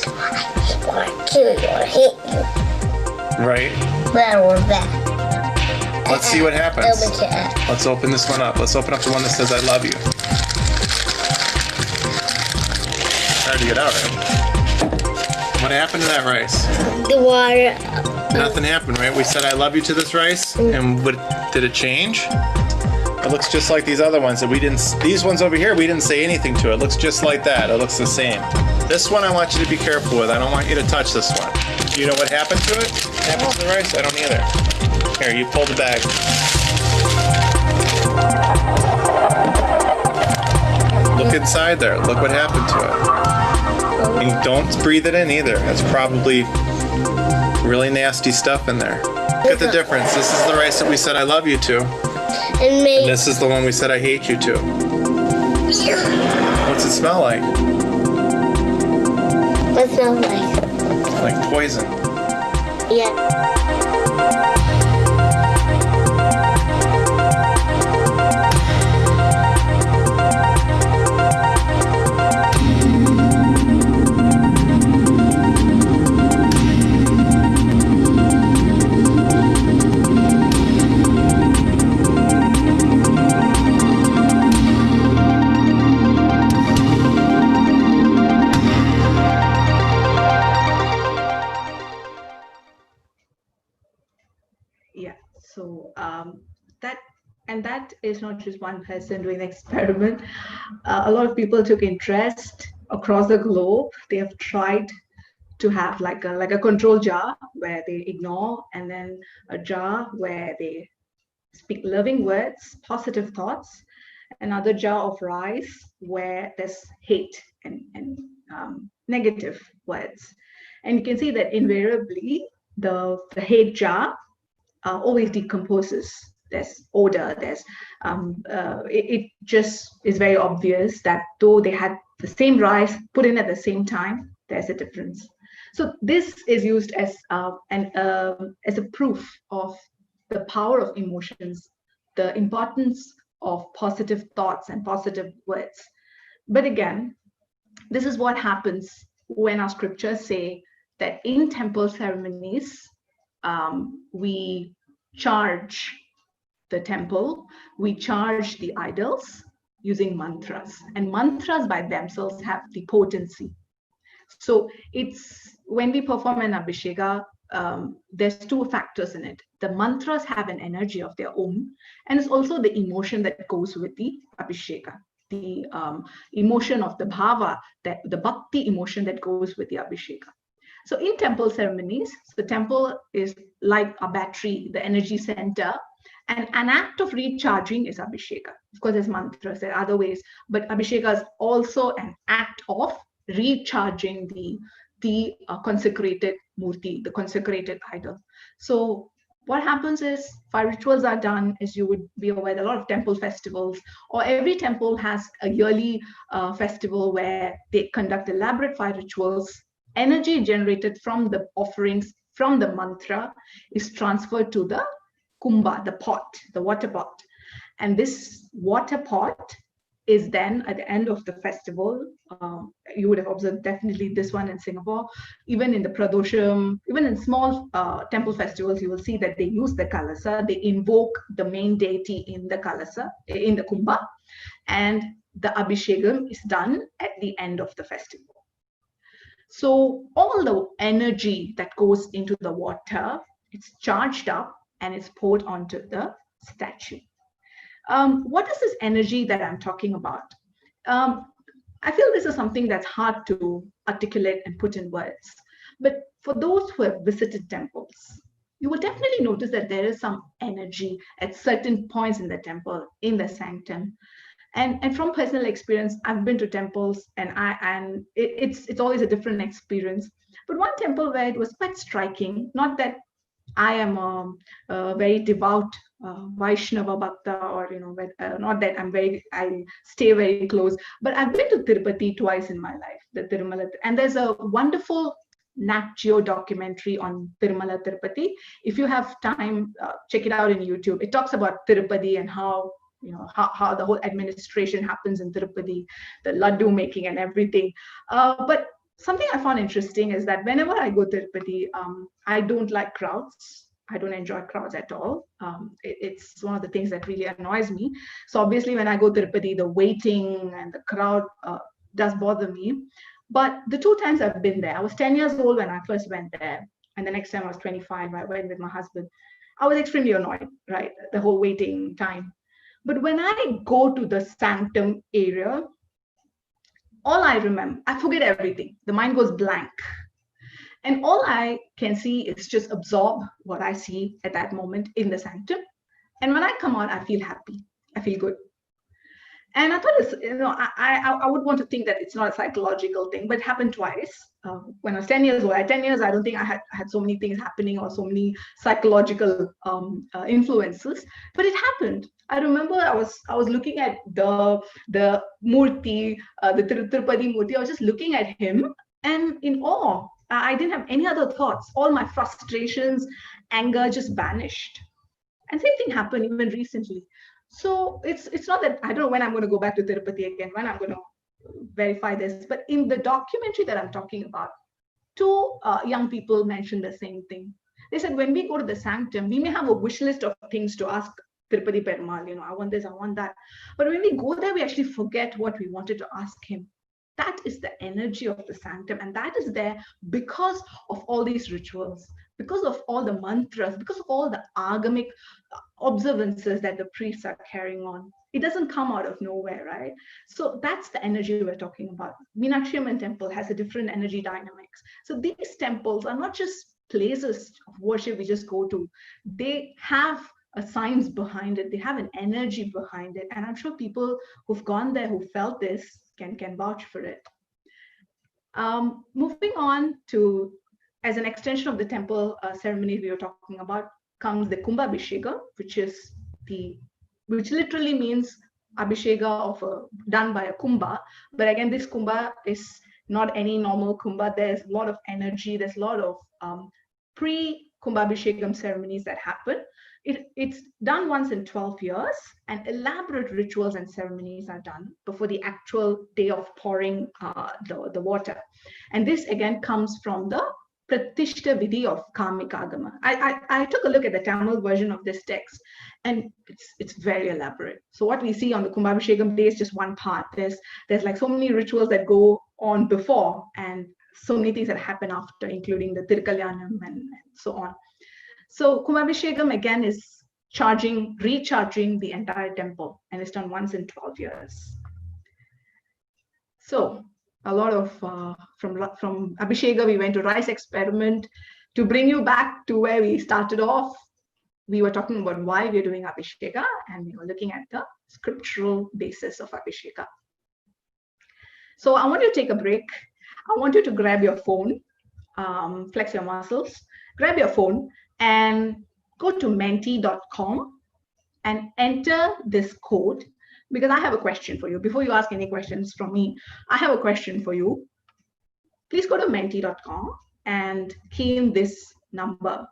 I wanna kill you. I hate you. Right. That one bad. Let's see what happens. Open it. Let's open this one up. Let's open up the one that says I love you. Hard to get out, right? What happened to that rice? The water. Nothing happened, right? We said I love you to this rice, and what did it change? It looks just like these other ones that we didn't. These ones over here, we didn't say anything to. It looks just like that. It looks the same. This one I want you to be careful with. I don't want you to touch this one. Do you know what happened to it? What happened to the rice? I don't either. Here, you pull the bag. Look inside there. Look what happened to it. And don't breathe it in either. That's probably really nasty stuff in there. Look at the difference. This is the rice that we said I love you to. And this is the one we said I hate you to. What's it smell like? What smells like? Like poison. Yeah. That is not just one person doing the experiment. A lot of people took interest across the globe. They have tried to have like a control jar where they ignore, and then a jar where they speak loving words, positive thoughts, another jar of rice where there's hate and negative words. And you can see that invariably the hate jar always decomposes. There's odor, there's it just is very obvious that though they had the same rice put in at the same time, there's a difference. So this is used as a proof of the power of emotions, the importance of positive thoughts and positive words. But again, this is what happens when our scriptures say that in temple ceremonies, we charge the temple, we charge the idols using mantras, and mantras by themselves have the potency. So it's when we perform an Abhishega, there's two factors in it. The mantras have an energy of their own, and it's also the emotion that goes with the Abhishega, the emotion of the bhava, that the bhakti emotion that goes with the Abhishega. So in temple ceremonies, the temple is like a battery, the energy center. And an act of recharging is Abhisheka. Of course, there's mantras, there are other ways, but Abhisheka is also an act of recharging the consecrated murti, the consecrated idol. So what happens is 5 rituals are done, as you would be aware, a lot of temple festivals, or every temple has a yearly festival where they conduct elaborate 5 rituals. Energy generated from the offerings, from the mantra, is transferred to the kumbha, the pot, the water pot. And this water pot is then at the end of the festival, you would have observed definitely this one in Singapore, even in the Pradosham, even in small temple festivals, you will see that they use the kalasa, they invoke the main deity in the kalasa, in the kumbha, and the Abhishegam is done at the end of the festival. So all the energy that goes into the water, it's charged up and it's poured onto the statue. What is this energy that I'm talking about? I feel this is something that's hard to articulate and put in words. But for those who have visited temples, you will definitely notice that there is some energy at certain points in the temple, in the sanctum. And from personal experience, I've been to temples, and it's always a different experience. But one temple where it was quite striking, not that I am a very devout Vaishnava Bhakta, or not that I stay very close, but I've been to Tirupati twice in my life, the Tirumala, and there's a wonderful Nat Geo documentary on Tirumala Tirupati. If you have time, check it out in YouTube. It talks about Tirupati and how the whole administration happens in Tirupati, the laddu making and everything. But something I found interesting is that whenever I go to Tirupati, I don't like crowds. I don't enjoy crowds at all. It's one of the things that really annoys me. So obviously, when I go to Tirupati, the waiting and the crowd does bother me. But the two times I've been there, I was 10 years old when I first went there, and the next time I was 25. I went with my husband. I was extremely annoyed, right? The whole waiting time. But when I go to the sanctum area, all I remember, I forget everything. The mind goes blank. And all I can see is just absorb what I see at that moment in the sanctum. And when I come out, I feel happy. I feel good. And I thought I would want to think that it's not a psychological thing, but it happened twice. When I was 10 years old, at 10 years, I don't think I had so many things happening or so many psychological influences, but it happened. I remember I was looking at the Murti, the Tirupati Murti. I was just looking at him and in awe. I didn't have any other thoughts. All my frustrations, anger just vanished. And same thing happened even recently. So it's not that I don't know when I'm going to go back to Tirupati again, when I'm going to verify this, but in the documentary that I'm talking about, two young people mentioned the same thing. They said, when we go to the sanctum, we may have a wish list of things to ask Tirupati Perumal, I want this, I want that. But when we go there, we actually forget what we wanted to ask him. That is the energy of the sanctum, and that is there because of all these rituals, because of all the mantras, because of all the agamic observances that the priests are carrying on. It doesn't come out of nowhere, right? So that's the energy we're talking about. Meenakshi Amman temple has a different energy dynamics. So these temples are not just places of worship we just go to. They have a science behind it. They have an energy behind it. And I'm sure people who've gone there, who felt this, can vouch for it. Moving on to, as an extension of the temple ceremony we were talking about, comes the Kumbhabhishega, which literally means Abhishega done by a Kumbha. But again, this Kumbha is not any normal Kumbha. There's a lot of energy. There's a lot of pre-Kumbhabhishegam ceremonies that happen. It's done once in 12 years, and elaborate rituals and ceremonies are done before the actual day of pouring the water. And this again comes from the Pratishta Vidhi of Kamikagama. I took a look at the Tamil version of this text, and it's very elaborate. So what we see on the Kumbhabhishegam day is just one part. There's like so many rituals that go on before, and so many things that happen after, including the Tirkalyanam and so on. So Kumbhabhishegam again is recharging the entire temple, and it's done once in 12 years. So a lot of from Abhishega, we went to rice experiment. To bring you back to where we started off, we were talking about why we're doing Abhishega, and we were looking at the scriptural basis of Abhishega. So I want you to take a break. I want you to grab your phone, flex your muscles, grab your phone, and go to menti.com and enter this code, because I have a question for you. Before you ask any questions from me, I have a question for you. Please go to menti.com and key in this number.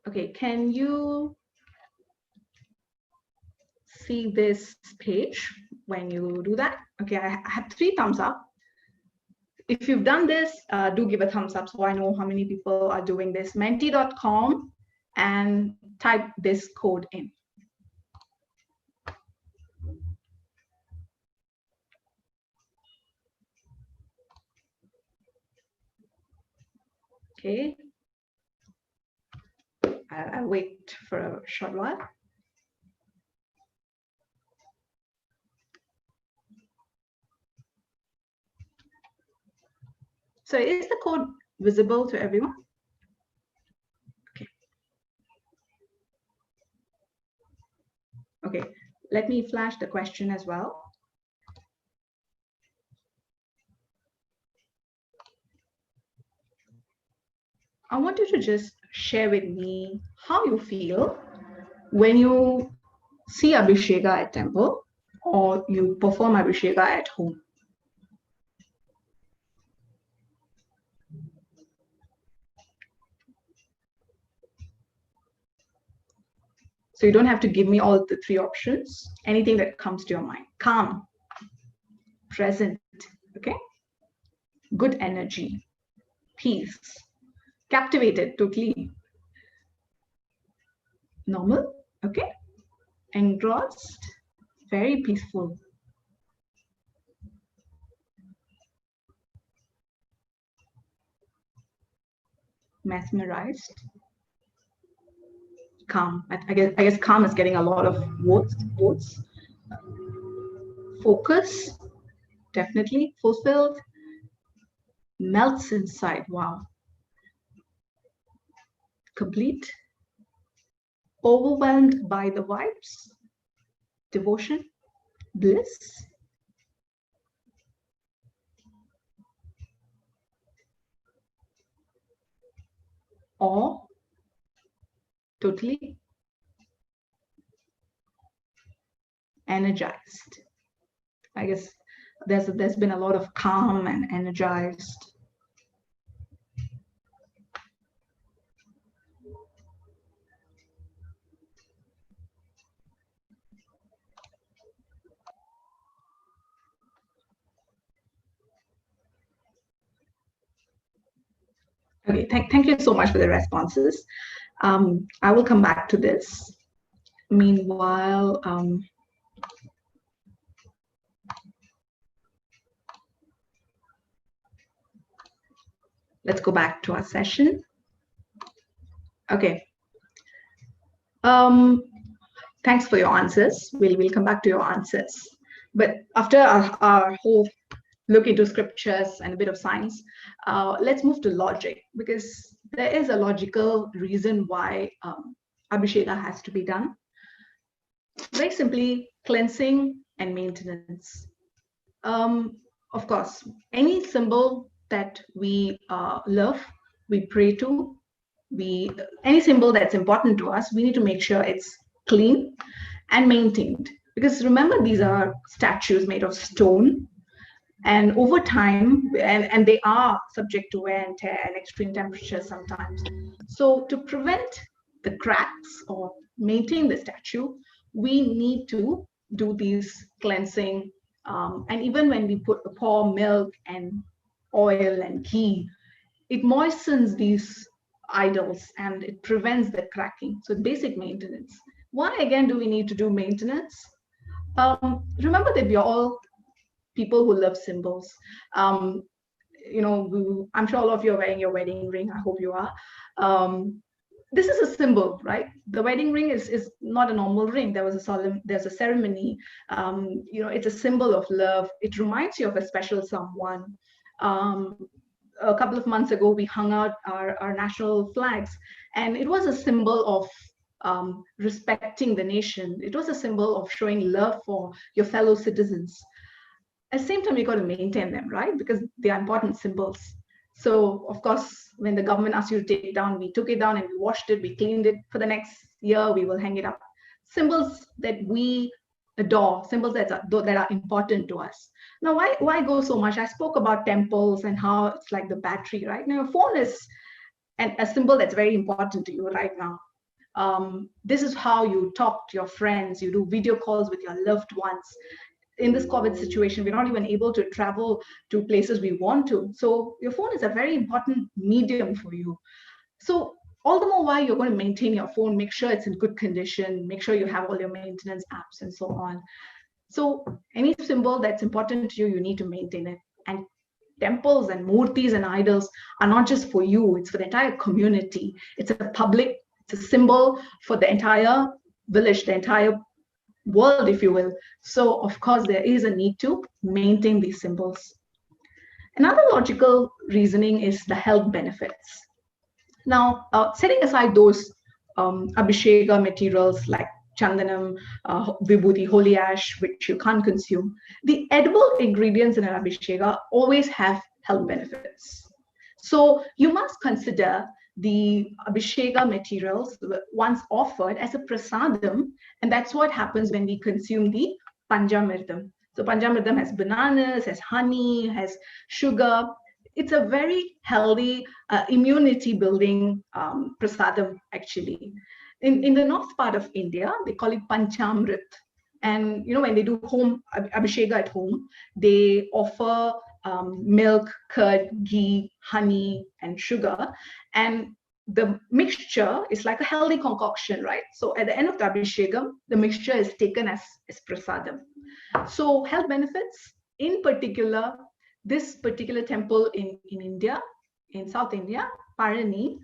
Okay, can you see this page when you do that? Okay, I have 3 thumbs up. If you've done this, do give a thumbs up so I know how many people are doing this. Menti.com and type this code in. Okay. I'll wait for for a short while. So is the code visible to everyone? Okay. Okay, let me flash the question as well. I want you to just share with me how you feel when you see Abhishega at temple or you perform Abhishega at home. So you don't have to give me all the three options, anything that comes to your mind. Calm, present, okay? Good energy, peace, captivated, totally normal, okay? Engrossed, very peaceful. Mesmerized, calm. I guess calm is getting a lot of votes. Focus, definitely fulfilled. Melts inside, wow. Complete. Overwhelmed by the vibes. Devotion, bliss. Awe, totally. Energized. I guess there's been a lot of calm and energized. Okay, thank you so much for the responses. I will come back to this. Meanwhile, let's go back to our session. Okay. Thanks for your answers. We'll come back to your answers. But after our whole look into scriptures and a bit of science, let's move to logic, because there is a logical reason why Abhishega has to be done. Very simply, cleansing and maintenance. Of course, any symbol that we love, we pray to, any symbol that's important to us, we need to make sure it's clean and maintained. Because remember, these are statues made of stone, and over time, and they are subject to wear and tear and extreme temperatures sometimes. So to prevent the cracks or maintain the statue, we need to do these cleansing. And even when we pour milk and oil and ghee, it moistens these idols and it prevents the cracking. So basic maintenance. Why again do we need to do maintenance? Remember that we are all people who love symbols. You know, I'm sure all of you are wearing your wedding ring. I hope you are. This is a symbol, right? The wedding ring is not a normal ring. There's a ceremony. You know, it's a symbol of love. It reminds you of a special someone. A couple of months ago, we hung out our national flags, and it was a symbol of respecting the nation. It was a symbol of showing love for your fellow citizens. At the same time, you got to maintain them, right? Because they are important symbols. So, of course, when the government asked you to take it down, we took it down and we washed it, we cleaned it. For the next year, we will hang it up. Symbols that we adore, symbols that are important to us. Now, why go so much? I spoke about temples and how it's like the battery, right? Now, your phone is a symbol that's very important to you right now. This is how you talk to your friends, you do video calls with your loved ones. In this COVID situation, we're not even able to travel to places we want to. So your phone is a very important medium for you. So all the more why you're going to maintain your phone, make sure it's in good condition, make sure you have all your maintenance apps and so on. So any symbol that's important to you, you need to maintain it. And temples and murtis and idols are not just for you, it's for the entire community. It's a public It's a symbol for the entire village, the entire world, if you will. So of course, there is a need to maintain these symbols. Another logical reasoning is the health benefits. Now, setting aside those Abhishega materials like chandanam, vibhuti, holy ash, which you can't consume, the edible ingredients in an Abhishega always have health benefits. So you must consider the Abhishega materials once offered as a prasadam, and that's what happens when we consume the Panjamritam. So Panjamritam has bananas, has honey, has sugar. It's a very healthy, immunity-building prasadam, actually. In the north part of India, they call it Panchamrit. And when they do home Abhishega at home, they offer milk, curd, ghee, honey, and sugar. And the mixture is like a healthy concoction, right? So at the end of the Abhishegam, the mixture is taken as prasadam. So health benefits, in particular, this particular temple in India, in South India, Parani,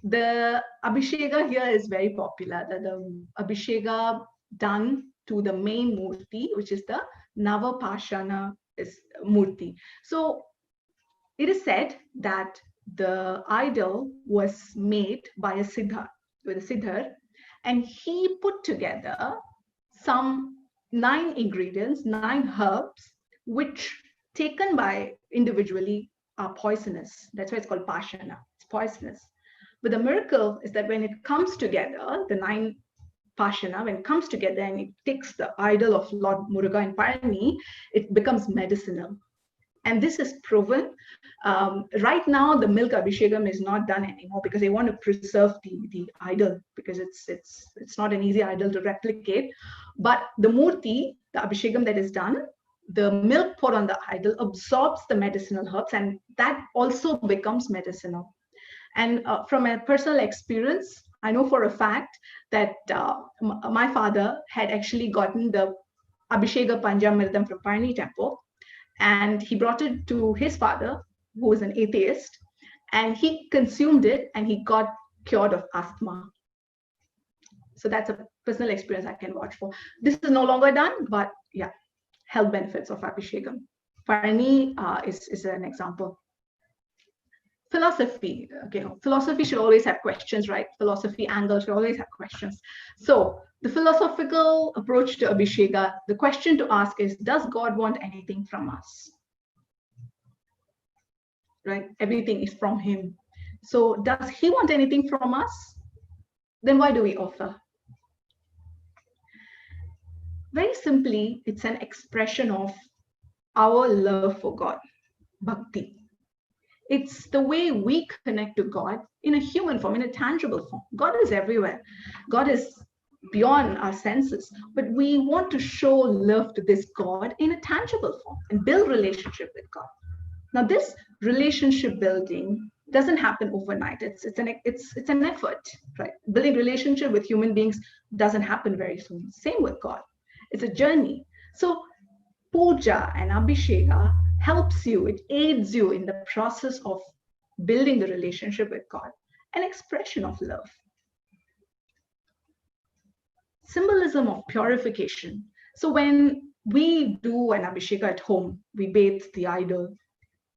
the Abhishega here is very popular. The Abhishega done to the main murti, which is the Navapashana murti. So it is said that the idol was made by a siddhar, with a siddhar, and he put together some 9 ingredients, 9 herbs, which taken by individually are poisonous. That's why it's called pashana. It's poisonous. But the miracle is that when it comes together, the 9 pashana, when it comes together and it takes the idol of Lord Muruga in Parani, it becomes medicinal. And this is proven. Right now, the milk abhishegam is not done anymore because they want to preserve the idol, because it's not an easy idol to replicate. But the murti, the abhishegam that is done, the milk poured on the idol absorbs the medicinal herbs, and that also becomes medicinal. And from a personal experience, I know for a fact that my father had actually gotten the Abhishega Panjamritam from Parni temple, and he brought it to his father, who was an atheist, and he consumed it and he got cured of asthma. So that's a personal experience I can vouch for. This is no longer done, but yeah, health benefits of Abhishegam. Parni is an example. Philosophy, okay, philosophy should always have questions, right? Philosophy angle should always have questions. So the philosophical approach to Abhishega, the question to ask is, does God want anything from us? Right? Everything is from him. So does he want anything from us? Then why do we offer? Very simply, it's an expression of our love for God, bhakti. It's the way we connect to God in a human form, in a tangible form. God is everywhere. God is beyond our senses, but we want to show love to this God in a tangible form and build relationship with God. Now, this relationship building doesn't happen overnight. It's an effort, right? Building relationship with human beings doesn't happen very soon. Same with God. It's a journey. So puja and abhishega helps you, it aids you in the process of building the relationship with God, an expression of love. Symbolism of purification. So when we do an abhisheka at home, we bathe the idol.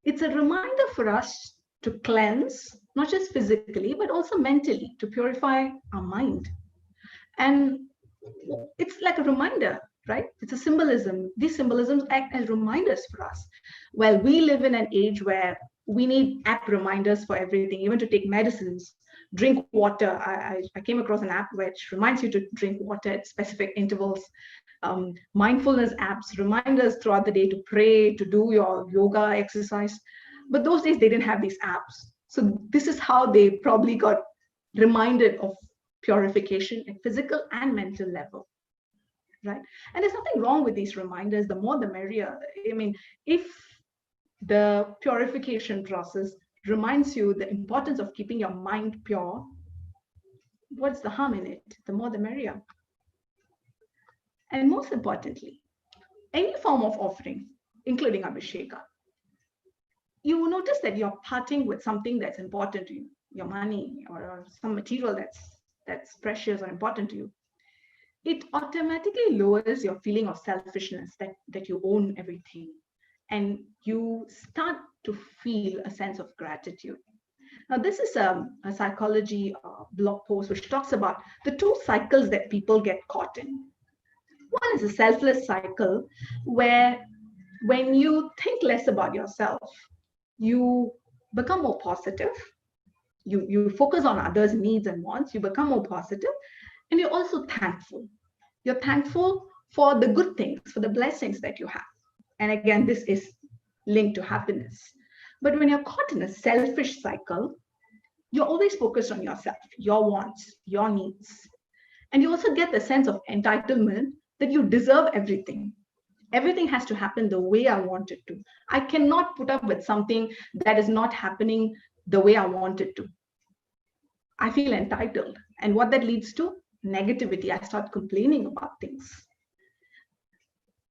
It's a reminder for us to cleanse, not just physically, but also mentally, to purify our mind. And it's like a reminder, right? It's a symbolism. These symbolisms act as reminders for us. Well, we live in an age where we need app reminders for everything, even to take medicines, drink water. I came across an app which reminds you to drink water at specific intervals. Mindfulness apps remind us throughout the day to pray, to do your yoga exercise. But those days they didn't have these apps. So this is how they probably got reminded of purification at physical and mental level, right? And there's nothing wrong with these reminders. The more the merrier. I mean, if the purification process reminds you the importance of keeping your mind pure, what's the harm in it? The more the merrier. And most importantly, any form of offering, including abhisheka, you will notice that you're parting with something that's important to you. your money, or some material that's precious or important to you, it automatically lowers your feeling of selfishness, that you own everything, and you start to feel a sense of gratitude. Now, this is a psychology blog post which talks about the two cycles that people get caught in. One is a selfless cycle where when you think less about yourself, you become more positive. You focus on others' needs and wants, you become more positive, and you're also thankful. You're thankful for the good things, for the blessings that you have. And again, this is linked to happiness. But when you're caught in a selfish cycle, you're always focused on yourself, your wants, your needs. And you also get the sense of entitlement that you deserve everything. Everything has to happen the way I want it to. I cannot put up with something that is not happening the way I want it to. I feel entitled. And what that leads to? Negativity. I start complaining about things.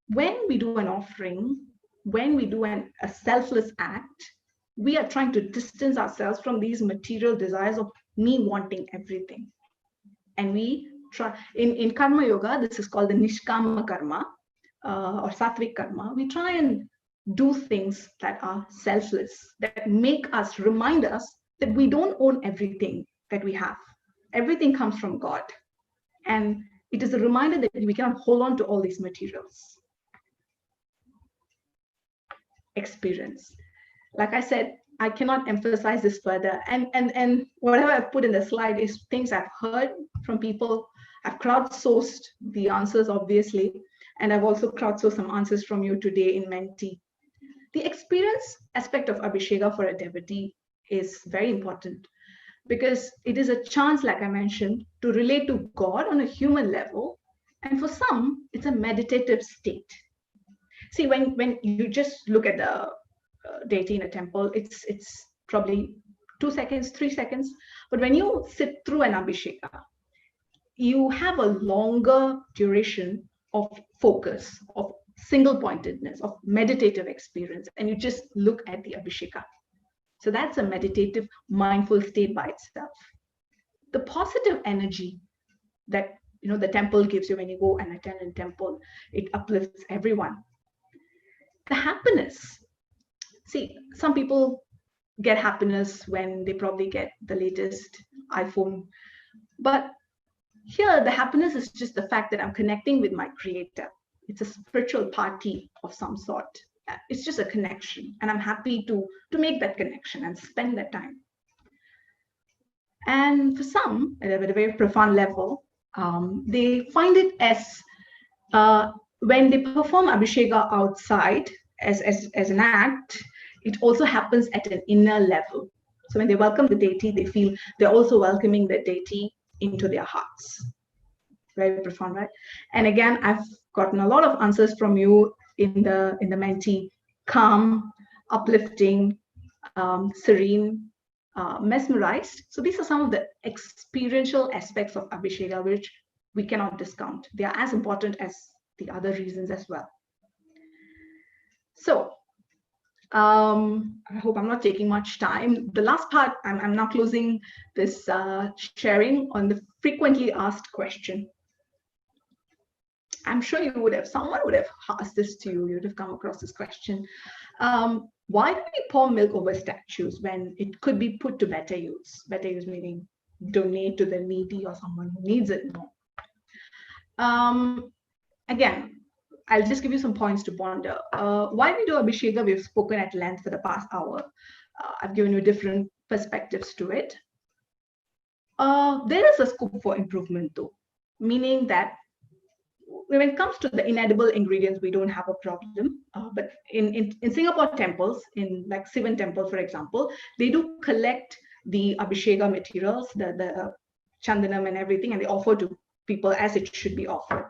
When we do an offering, when we do a selfless act, we are trying to distance ourselves from these material desires of me wanting everything. And we try, in karma yoga, this is called the nishkama karma, or sattvic karma. We try and do things that are selfless, that make us, remind us that we don't own everything that we have. Everything comes from God. And it is a reminder that we cannot hold on to all these materials. Experience. Like I said, I cannot emphasize this further. And whatever I've put in the slide is things I've heard from people. I've crowdsourced the answers, obviously, and I've also crowdsourced some answers from you today in Menti. The experience aspect of Abhishega for a devotee is very important, because it is a chance, like I mentioned, to relate to God on a human level. And for some, it's a meditative state. See, when you just look at the deity in a temple, it's probably 2 seconds, 3 seconds. But when you sit through an Abhisheka, you have a longer duration of focus, of single pointedness, of meditative experience, and you just look at the Abhisheka. So that's a meditative, mindful state by itself. The positive energy that the temple gives you when you go and attend a temple, it uplifts everyone. The happiness. See, some people get happiness when they probably get the latest iPhone. But here, the happiness is just the fact that I'm connecting with my creator. It's a spiritual party of some sort. It's just a connection. And I'm happy to make that connection and spend that time. And for some, at a very profound level, they find it as when they perform Abhishega outside as an act, it also happens at an inner level. So when they welcome the deity, they feel they're also welcoming the deity into their hearts. Very profound, right? And again, I've gotten a lot of answers from you in the Menti: calm, uplifting, serene, mesmerized. So these are some of the experiential aspects of Abhishega which we cannot discount. They are as important as the other reasons as well. So I hope I'm not taking much time. The last part, I'm now closing this sharing on the frequently asked question. I'm sure someone would have asked this to you. You would have come across this question. Why do we pour milk over statues when it could be put to better use? Better use meaning donate to the needy or someone who needs it more. Again, I'll just give you some points to ponder. Why we do Abhishega, we've spoken at length for the past hour. I've given you different perspectives to it. There is a scope for improvement though, meaning that when it comes to the inedible ingredients, we don't have a problem. But in Singapore temples, in like Sivan temple, for example, they do collect the Abhishega materials, the chandanam and everything, and they offer to people as it should be offered.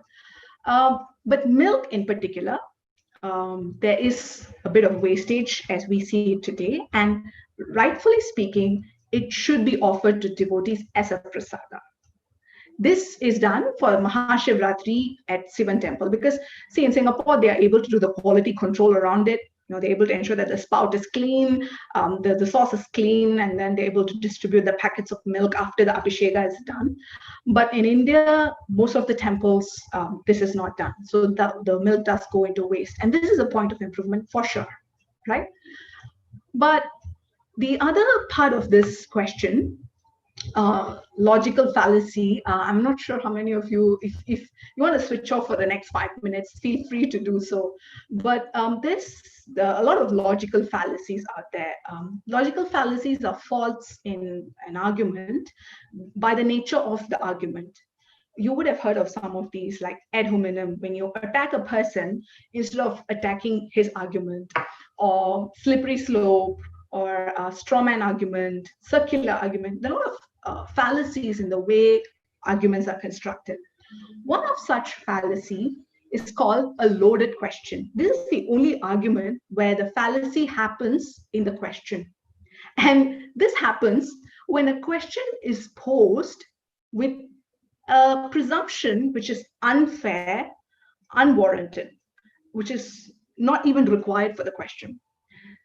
But milk in particular, there is a bit of wastage as we see it today. And rightfully speaking, it should be offered to devotees as a prasada. This is done for Mahashivratri at Sivan temple because, see, in Singapore, they are able to do the quality control around it. they're able to ensure that the spout is clean, the sauce is clean, and then they're able to distribute the packets of milk after the Abhishega is done. But in India, most of the temples, this is not done. So the milk does go into waste. And this is a point of improvement for sure, right? But the other part of this question, logical fallacy, I'm not sure how many of you, if you want to switch off for the next 5 minutes, feel free to do so. But a lot of logical fallacies out there. Logical fallacies are faults in an argument by the nature of the argument. You would have heard of some of these, like ad hominem, when you attack a person instead of attacking his argument, or slippery slope, or straw man argument, circular argument. There are a lot of fallacies in the way arguments are constructed. One of such fallacy is called a loaded question. This is the only argument where the fallacy happens in the question. And this happens when a question is posed with a presumption which is unfair, unwarranted, which is not even required for the question.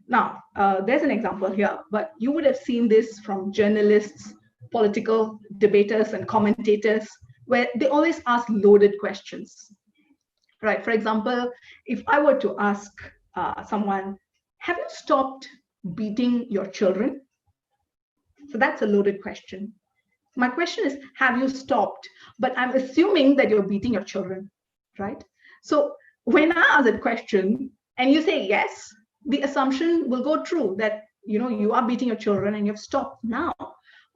Now, there's an example here, but you would have seen this from journalists, political debaters, and commentators, where they always ask loaded questions, right? For example, if I were to ask someone, have you stopped beating your children? So that's a loaded question. My question is, have you stopped? But I'm assuming that you're beating your children, right? So when I ask that question and you say yes, the assumption will go true that you are beating your children and you've stopped now.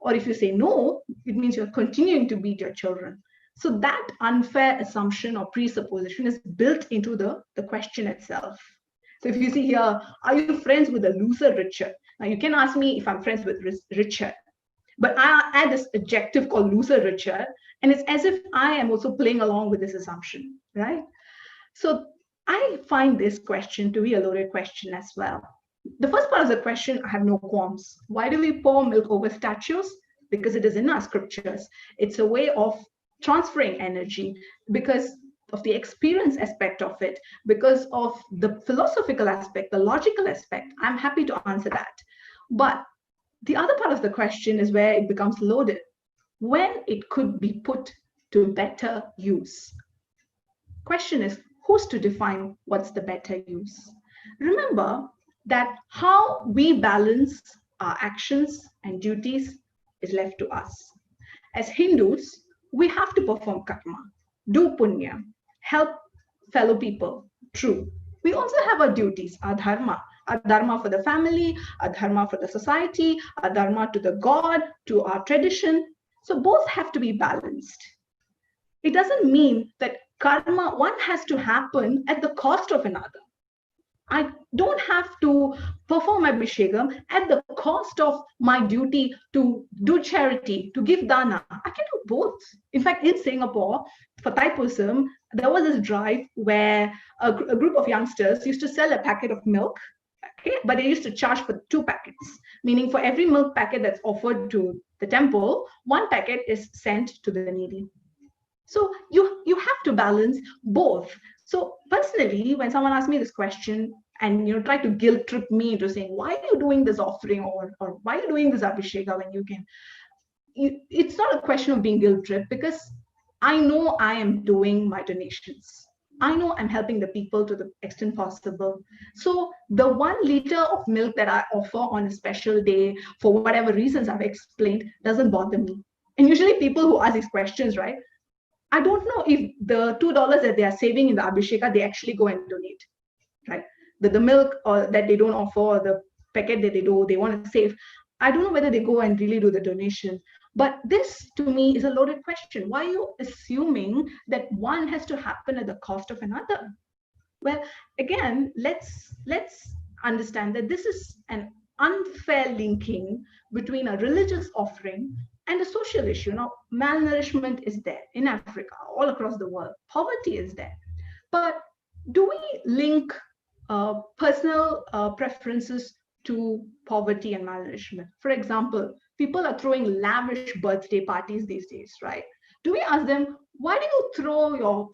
Or if you say no, it means you're continuing to beat your children. So that unfair assumption or presupposition is built into the question itself. So if you see here, are you friends with the loser Richard? Now you can ask me if I'm friends with Richard, but I add this adjective called loser Richard, and it's as if I am also playing along with this assumption, right? So I find this question to be a loaded question as well. The first part of the question, I have no qualms. Why do we pour milk over statues? Because it is in our scriptures. It's a way of transferring energy because of the experience aspect of it, because of the philosophical aspect, the logical aspect. I'm happy to answer that. But the other part of the question is where it becomes loaded, when it could be put to better use. Question is, who's to define what's the better use? Remember that how we balance our actions and duties is left to us. As Hindus, we have to perform karma, do punya, help fellow people, true. We also have our duties, our dharma for the family, our dharma for the society, our dharma to the God, to our tradition. So both have to be balanced. It doesn't mean that karma, one has to happen at the cost of another. I don't have to perform Abhishegam at the cost of my duty to do charity, to give dana. I can do both. In fact, in Singapore, for Thaipusam, there was this drive where a group of youngsters used to sell a packet of milk, okay, but they used to charge for 2 packets, meaning for every milk packet that's offered to the temple, 1 packet is sent to the needy. So you have to balance both. So personally, when someone asks me this question and try to guilt trip me into saying, why are you doing this offering or why are you doing this Abhishega when you can? It's not a question of being guilt tripped because I know I am doing my donations. I know I'm helping the people to the extent possible. So the 1 liter of milk that I offer on a special day, for whatever reasons I've explained, doesn't bother me. And usually people who ask these questions, right? I don't know if the $2 that they are saving in the Abhisheka, they actually go and donate, right? The milk or that they don't offer, or the packet that they want to save, I don't know whether they go and really do the donation. But this, to me, is a loaded question. Why are you assuming that one has to happen at the cost of another? Well, again, let's understand that this is an unfair linking between a religious offering and a social issue. Now, malnourishment is there in Africa, all across the world. Poverty is there. But do we link personal preferences to poverty and malnourishment? For example, people are throwing lavish birthday parties these days, right? Do we ask them, why do you throw your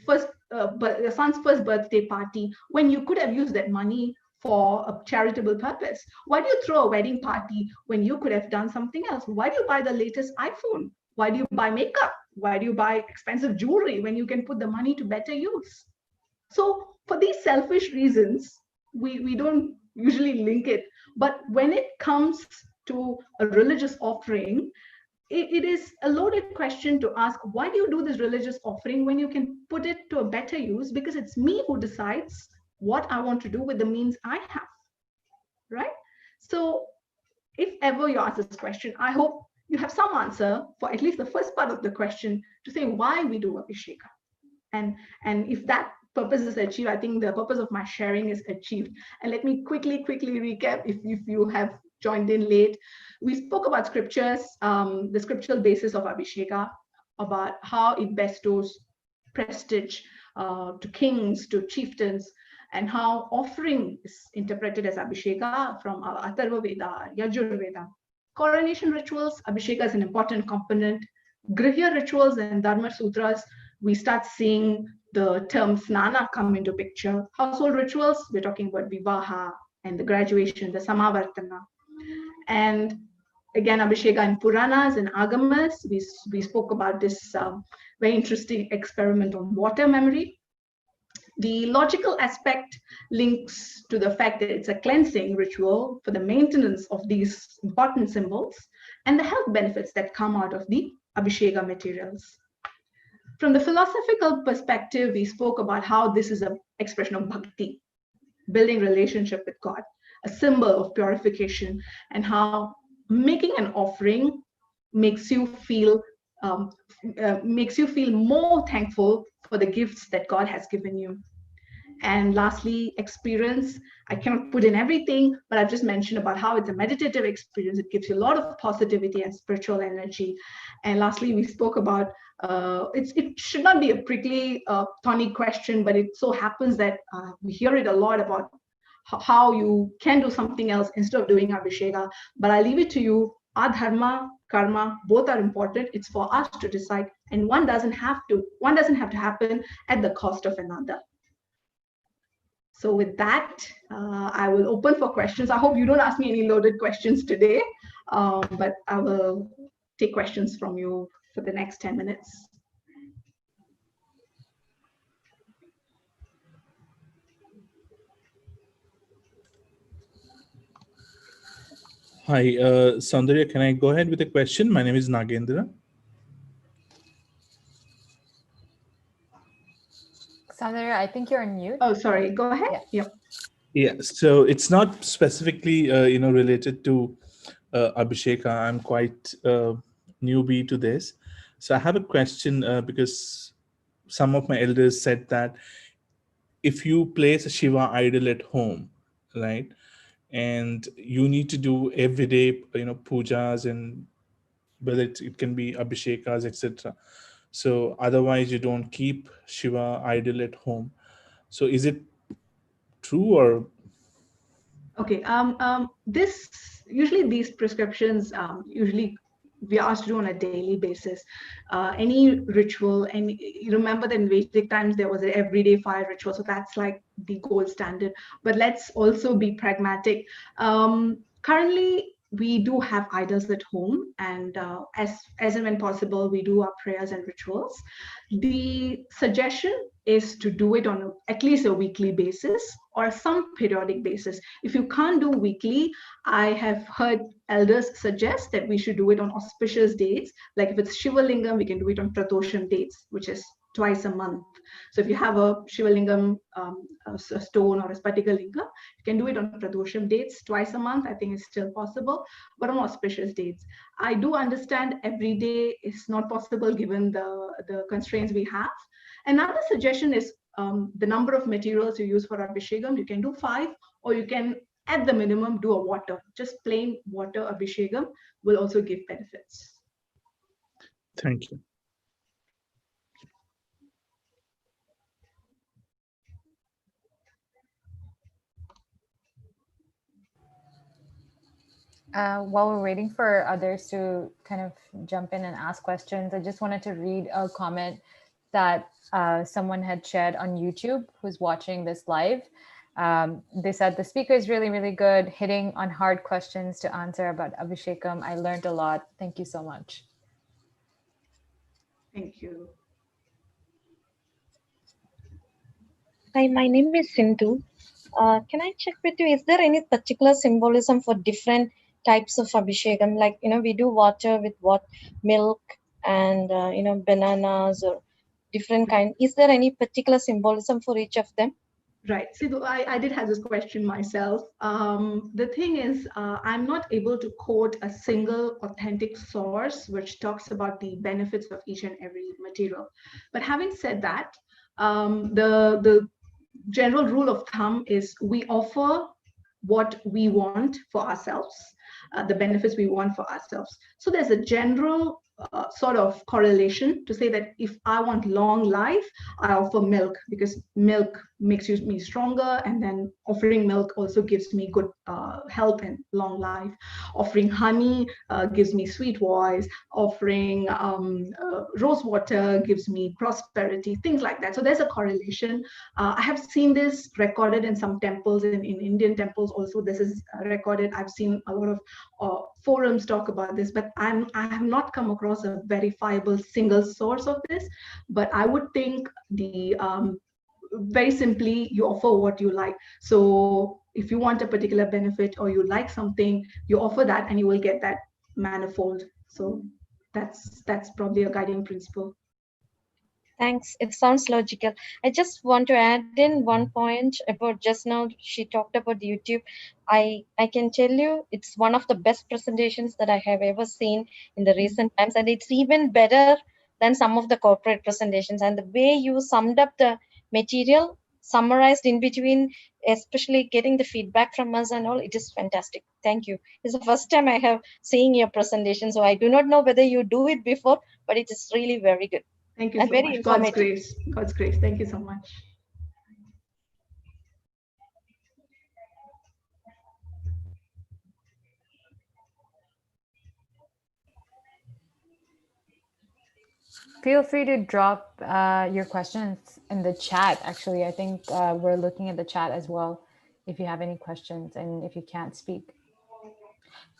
son's first birthday party when you could have used that money for a charitable purpose? Why do you throw a wedding party when you could have done something else? Why do you buy the latest iPhone? Why do you buy makeup? Why do you buy expensive jewelry when you can put the money to better use? So for these selfish reasons, we don't usually link it. But when it comes to a religious offering, it is a loaded question to ask, why do you do this religious offering when you can put it to a better use? Because it's me who decides what I want to do with the means I have, right? So if ever you ask this question, I hope you have some answer for at least the first part of the question to say why we do Abhisheka. And if that purpose is achieved, I think the purpose of my sharing is achieved. And let me quickly recap if you have joined in late. We spoke about scriptures, the scriptural basis of Abhisheka, about how it bestows prestige to kings, to chieftains, and how offering is interpreted as Abhisheka from Atharva Veda, Yajur Veda. Coronation rituals, Abhisheka is an important component. Grihya rituals and Dharma Sutras, we start seeing the term snana come into picture. Household rituals, we're talking about vivaha and the graduation, the samavartana. And again, Abhisheka in Puranas and Agamas, we spoke about this very interesting experiment on water memory. The logical aspect links to the fact that it's a cleansing ritual for the maintenance of these important symbols and the health benefits that come out of the Abhisheka materials. From the philosophical perspective, we spoke about how this is an expression of bhakti, building relationship with God, a symbol of purification, and how making an offering makes you feel more thankful for the gifts that God has given you. And lastly, experience. I cannot put in everything, but I've just mentioned about how it's a meditative experience. It gives you a lot of positivity and spiritual energy. And lastly, we spoke about it should not be a prickly, thorny question, but it so happens that we hear it a lot about how you can do something else instead of doing Abhisheka. But I leave it to you. Adharma, karma, both are important. It's for us to decide, and one doesn't have to happen at the cost of another. So with that, I will open for questions. I hope you don't ask me any loaded questions today, but I will take questions from you for the next 10 minutes. Hi, Saundarya, can I go ahead with a question? My name is Nagendra. Saundarya, I think you're on mute. Oh, sorry. Go ahead. Yeah. Yeah, so it's not specifically, related to Abhisheka. I'm quite newbie to this. So I have a question because some of my elders said that if you place a Shiva idol at home, right, and you need to do everyday, pujas, and whether it can be Abhishekas, etc. So otherwise you don't keep Shiva idol at home. So is it true or? Okay. Usually these prescriptions usually we are asked to do on a daily basis. Any ritual, and you remember that in Vedic times there was an everyday fire ritual, so that's like the gold standard. But let's also be pragmatic. Currently, we do have idols at home, and as and when possible, we do our prayers and rituals. The suggestion is to do it on at least a weekly basis or some periodic basis. If you can't do weekly, I have heard elders suggest that we should do it on auspicious dates. Like if it's Shiva Lingam, we can do it on Pradosham dates, which is twice a month. So if you have a Shiva Lingam, a stone or a Spatika Lingam, you can do it on Pradosham dates twice a month. I think it's still possible, but on auspicious dates. I do understand every day is not possible given the constraints we have. Another suggestion is the number of materials you use for Abhishekam. You can do 5, or you can, at the minimum, do a water. Just plain water Abhishekam will also give benefits. Thank you. While we're waiting for others to kind of jump in and ask questions, I just wanted to read a comment that someone had shared on YouTube who's watching this live. They said the speaker is really, really good, hitting on hard questions to answer about Abhishekam. I learned a lot. Thank you so much. Thank you. Hi, my name is Sindhu. Can I check with you? Is there any particular symbolism for different types of Abhishekam? Like, we do water with what? Milk and, bananas or different kind. Is there any particular symbolism for each of them? Right. See, I did have this question myself. The thing is, I'm not able to quote a single authentic source which talks about the benefits of each and every material. But having said that, the general rule of thumb is we offer what we want for ourselves, the benefits we want for ourselves. So there's a general sort of correlation to say that if I want long life, I offer milk because milk makes me stronger, and then offering milk also gives me good health and long life. Offering honey gives me sweet voice. Offering rose water gives me prosperity, things like that. So there's a correlation. I have seen this recorded in some temples, in Indian temples also. This is recorded. I've seen a lot of forums talk about this, but I have not come across a verifiable single source of this. But I would think the very simply, you offer what you like. So if you want a particular benefit or you like something, you offer that and you will get that manifold. So that's probably a guiding principle. Thanks. It sounds logical. I just want to add in one point about just now. She talked about YouTube. I can tell you it's one of the best presentations that I have ever seen in the recent times, and it's even better than some of the corporate presentations. And the way you summed up the material, summarized in between, especially getting the feedback from us and all, it is fantastic. Thank you. It's the first time I have seen your presentation, so I do not know whether you do it before, but it is really very good. Thank you so much. God's grace. God's grace. Thank you so much. Feel free to drop your questions in the chat. Actually, I think we're looking at the chat as well if you have any questions and if you can't speak.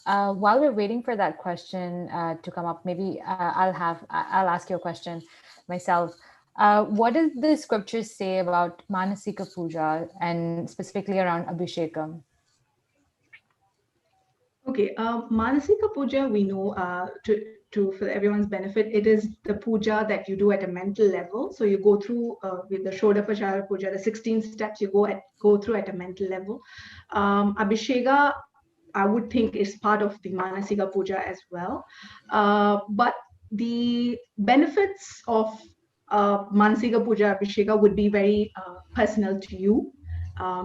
While we're waiting for that question to come up, maybe I'll ask you a question myself. What does the scriptures say about Manasika Puja and specifically around Abhishekam? Okay, Manasika Puja, we know for everyone's benefit, it is the puja that you do at a mental level. So you go through with the Shodapachara Puja, the 16 steps you go through at a mental level. Abhishega, I would think, is part of the Manasika Puja as well. But the benefits of Manasika Puja, Abhishega, would be very personal to you.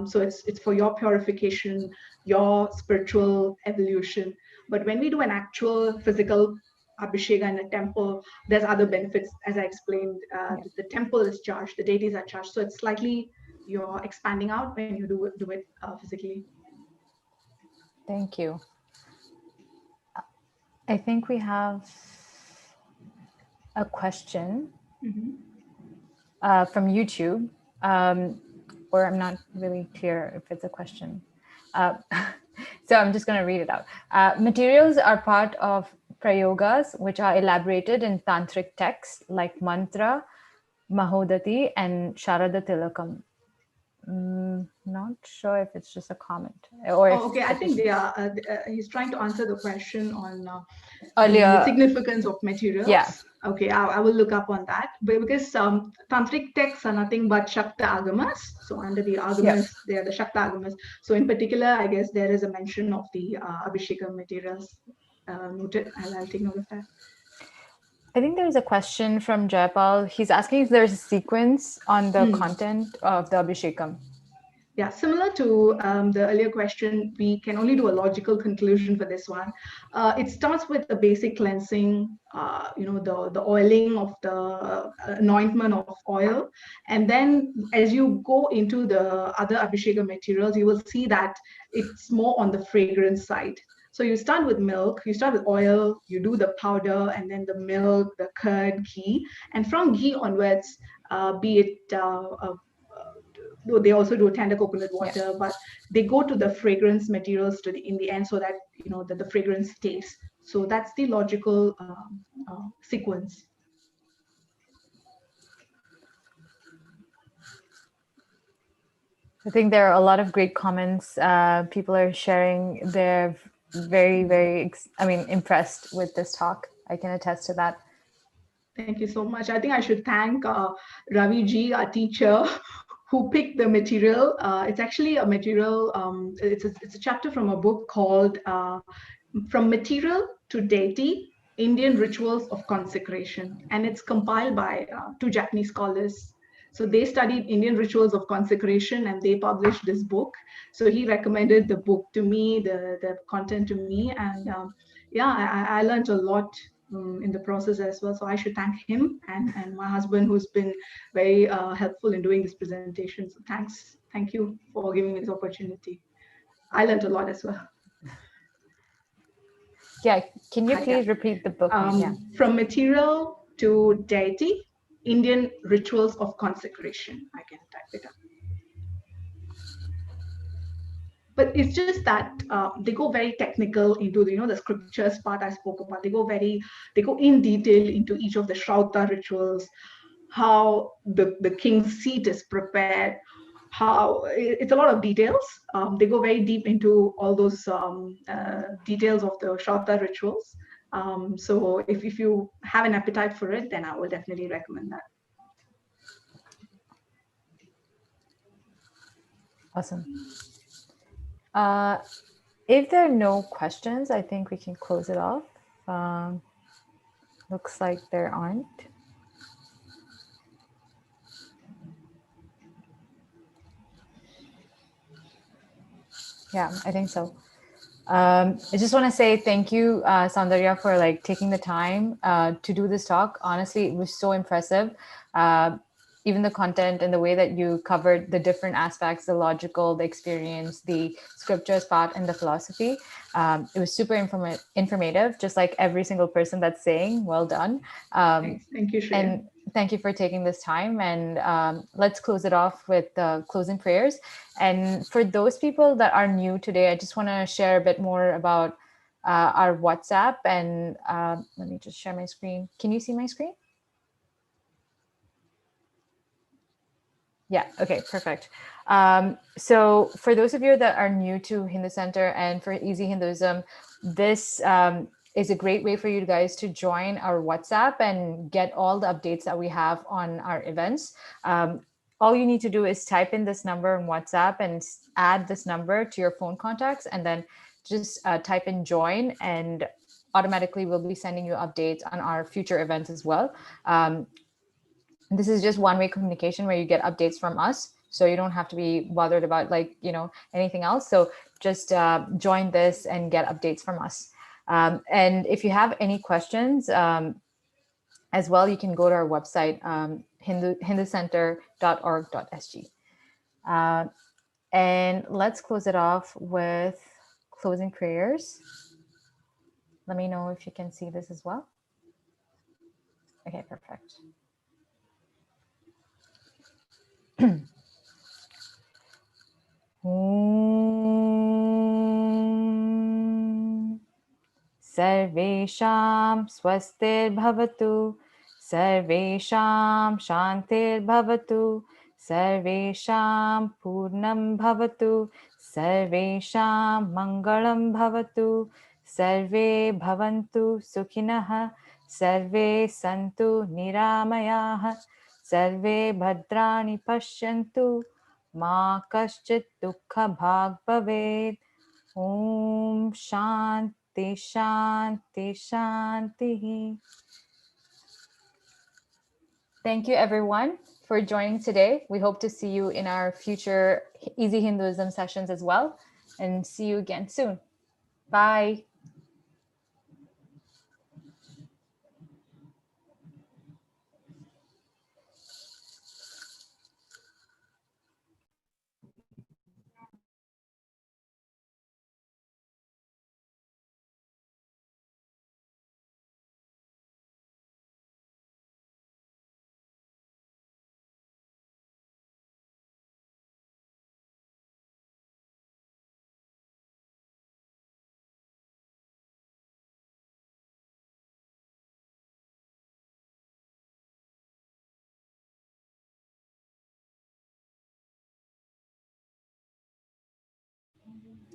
So it's for your purification, your spiritual evolution. But when we do an actual physical Abhishega in a temple, there's other benefits. As I explained, the temple is charged, the deities are charged. So it's slightly, you're expanding out when you do it physically. Thank you. I think we have a question from YouTube, or I'm not really clear if it's a question. So I'm just going to read it out. Materials are part of prayogas, which are elaborated in tantric texts like mantra, mahodati, and sharada tilakam. Not sure if it's just a comment or if okay. I think they are. He's trying to answer the question on earlier the significance of materials. Yeah. Okay, I will look up on that. But because tantric texts are nothing but Shakta Agamas. So under the Agamas, they are the Shakta Agamas. So in particular, I guess there is a mention of the Abhisheka materials noted. I'll take note of that. I think there's a question from Jayapal. He's asking if there's a sequence on the content of the Abhishekam. Yeah, similar to the earlier question, we can only do a logical conclusion for this one. It starts with the basic cleansing, the oiling of the anointment of oil. And then as you go into the other Abhisheka materials, you will see that it's more on the fragrance side. So you start with milk, you start with oil, you do the powder, and then the milk, the curd, ghee. And from ghee onwards, be it though they also do tender coconut water, but they go to the fragrance materials in the end, so that that the fragrance stays. So that's the logical sequence. I think there are a lot of great comments. People are sharing. They're very, very, impressed with this talk. I can attest to that. Thank you so much. I think I should thank Ravi ji, our teacher, who picked the material. It's actually a material, it's a chapter from a book called From Material to Deity, Indian Rituals of Consecration. And it's compiled by two Japanese scholars. So they studied Indian rituals of consecration and they published this book. So he recommended the book to me, the content to me. And I learned a lot in the process as well. So I should thank him and my husband, who's been very helpful in doing this presentation. So thank you for giving me this opportunity. I learned a lot as well. Yeah, can you please repeat the book name? From Material to Deity, Indian Rituals of Consecration. I can type it up. But it's just that they go very technical into the scriptures part I spoke about. They go in detail into each of the Shrauta rituals, how the king's seat is prepared, how it's a lot of details. They go very deep into all those details of the Shrauta rituals. So if you have an appetite for it, then I will definitely recommend that. Awesome. If there are no questions, I think we can close it off. Looks like there aren't. Yeah, I think so. I just want to say thank you, Soundarya, for taking the time to do this talk. Honestly, it was so impressive. Even the content and the way that you covered the different aspects, the logical, the experience, the scriptures part, and the philosophy. It was super informative, just like every single person that's saying, well done. Thanks. Thank you, Shreya. And thank you for taking this time. And let's close it off with closing prayers. And for those people that are new today, I just want to share a bit more about our WhatsApp. And let me just share my screen. Can you see my screen? Yeah, okay, perfect. So for those of you that are new to Hindu Center and for Easy Hinduism, this is a great way for you guys to join our WhatsApp and get all the updates that we have on our events. All you need to do is type in this number in WhatsApp and add this number to your phone contacts, and then just type in join, and automatically we'll be sending you updates on our future events as well. This is just one-way communication where you get updates from us, so you don't have to be bothered about anything else. So just join this and get updates from us. And if you have any questions as well, you can go to our website, hinducenter.org.sg. And let's close it off with closing prayers. Let me know if you can see this as well. Okay, perfect. सर्वेषां स्वस्तिर्भवतु, सर्वेषां शान्तिर्भवतु, सर्वेषां पूर्णं भवतु, सर्वेषां मङ्गलं भवतु, सर्वे भवन्तु सुखिनः, सर्वे सन्तु निरामयाः, सर्वे भद्राणि पश्यन्तु, मा कश्चित् दुःखभाग् भवेत्. Om Shanti Shanti Shanti. Thank you everyone for joining today. We hope to see you in our future Easy Hinduism sessions as well, and see you again soon. Bye.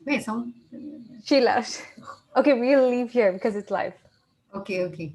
Wait, sound. She left. Okay, we'll leave here because it's live. Okay, okay.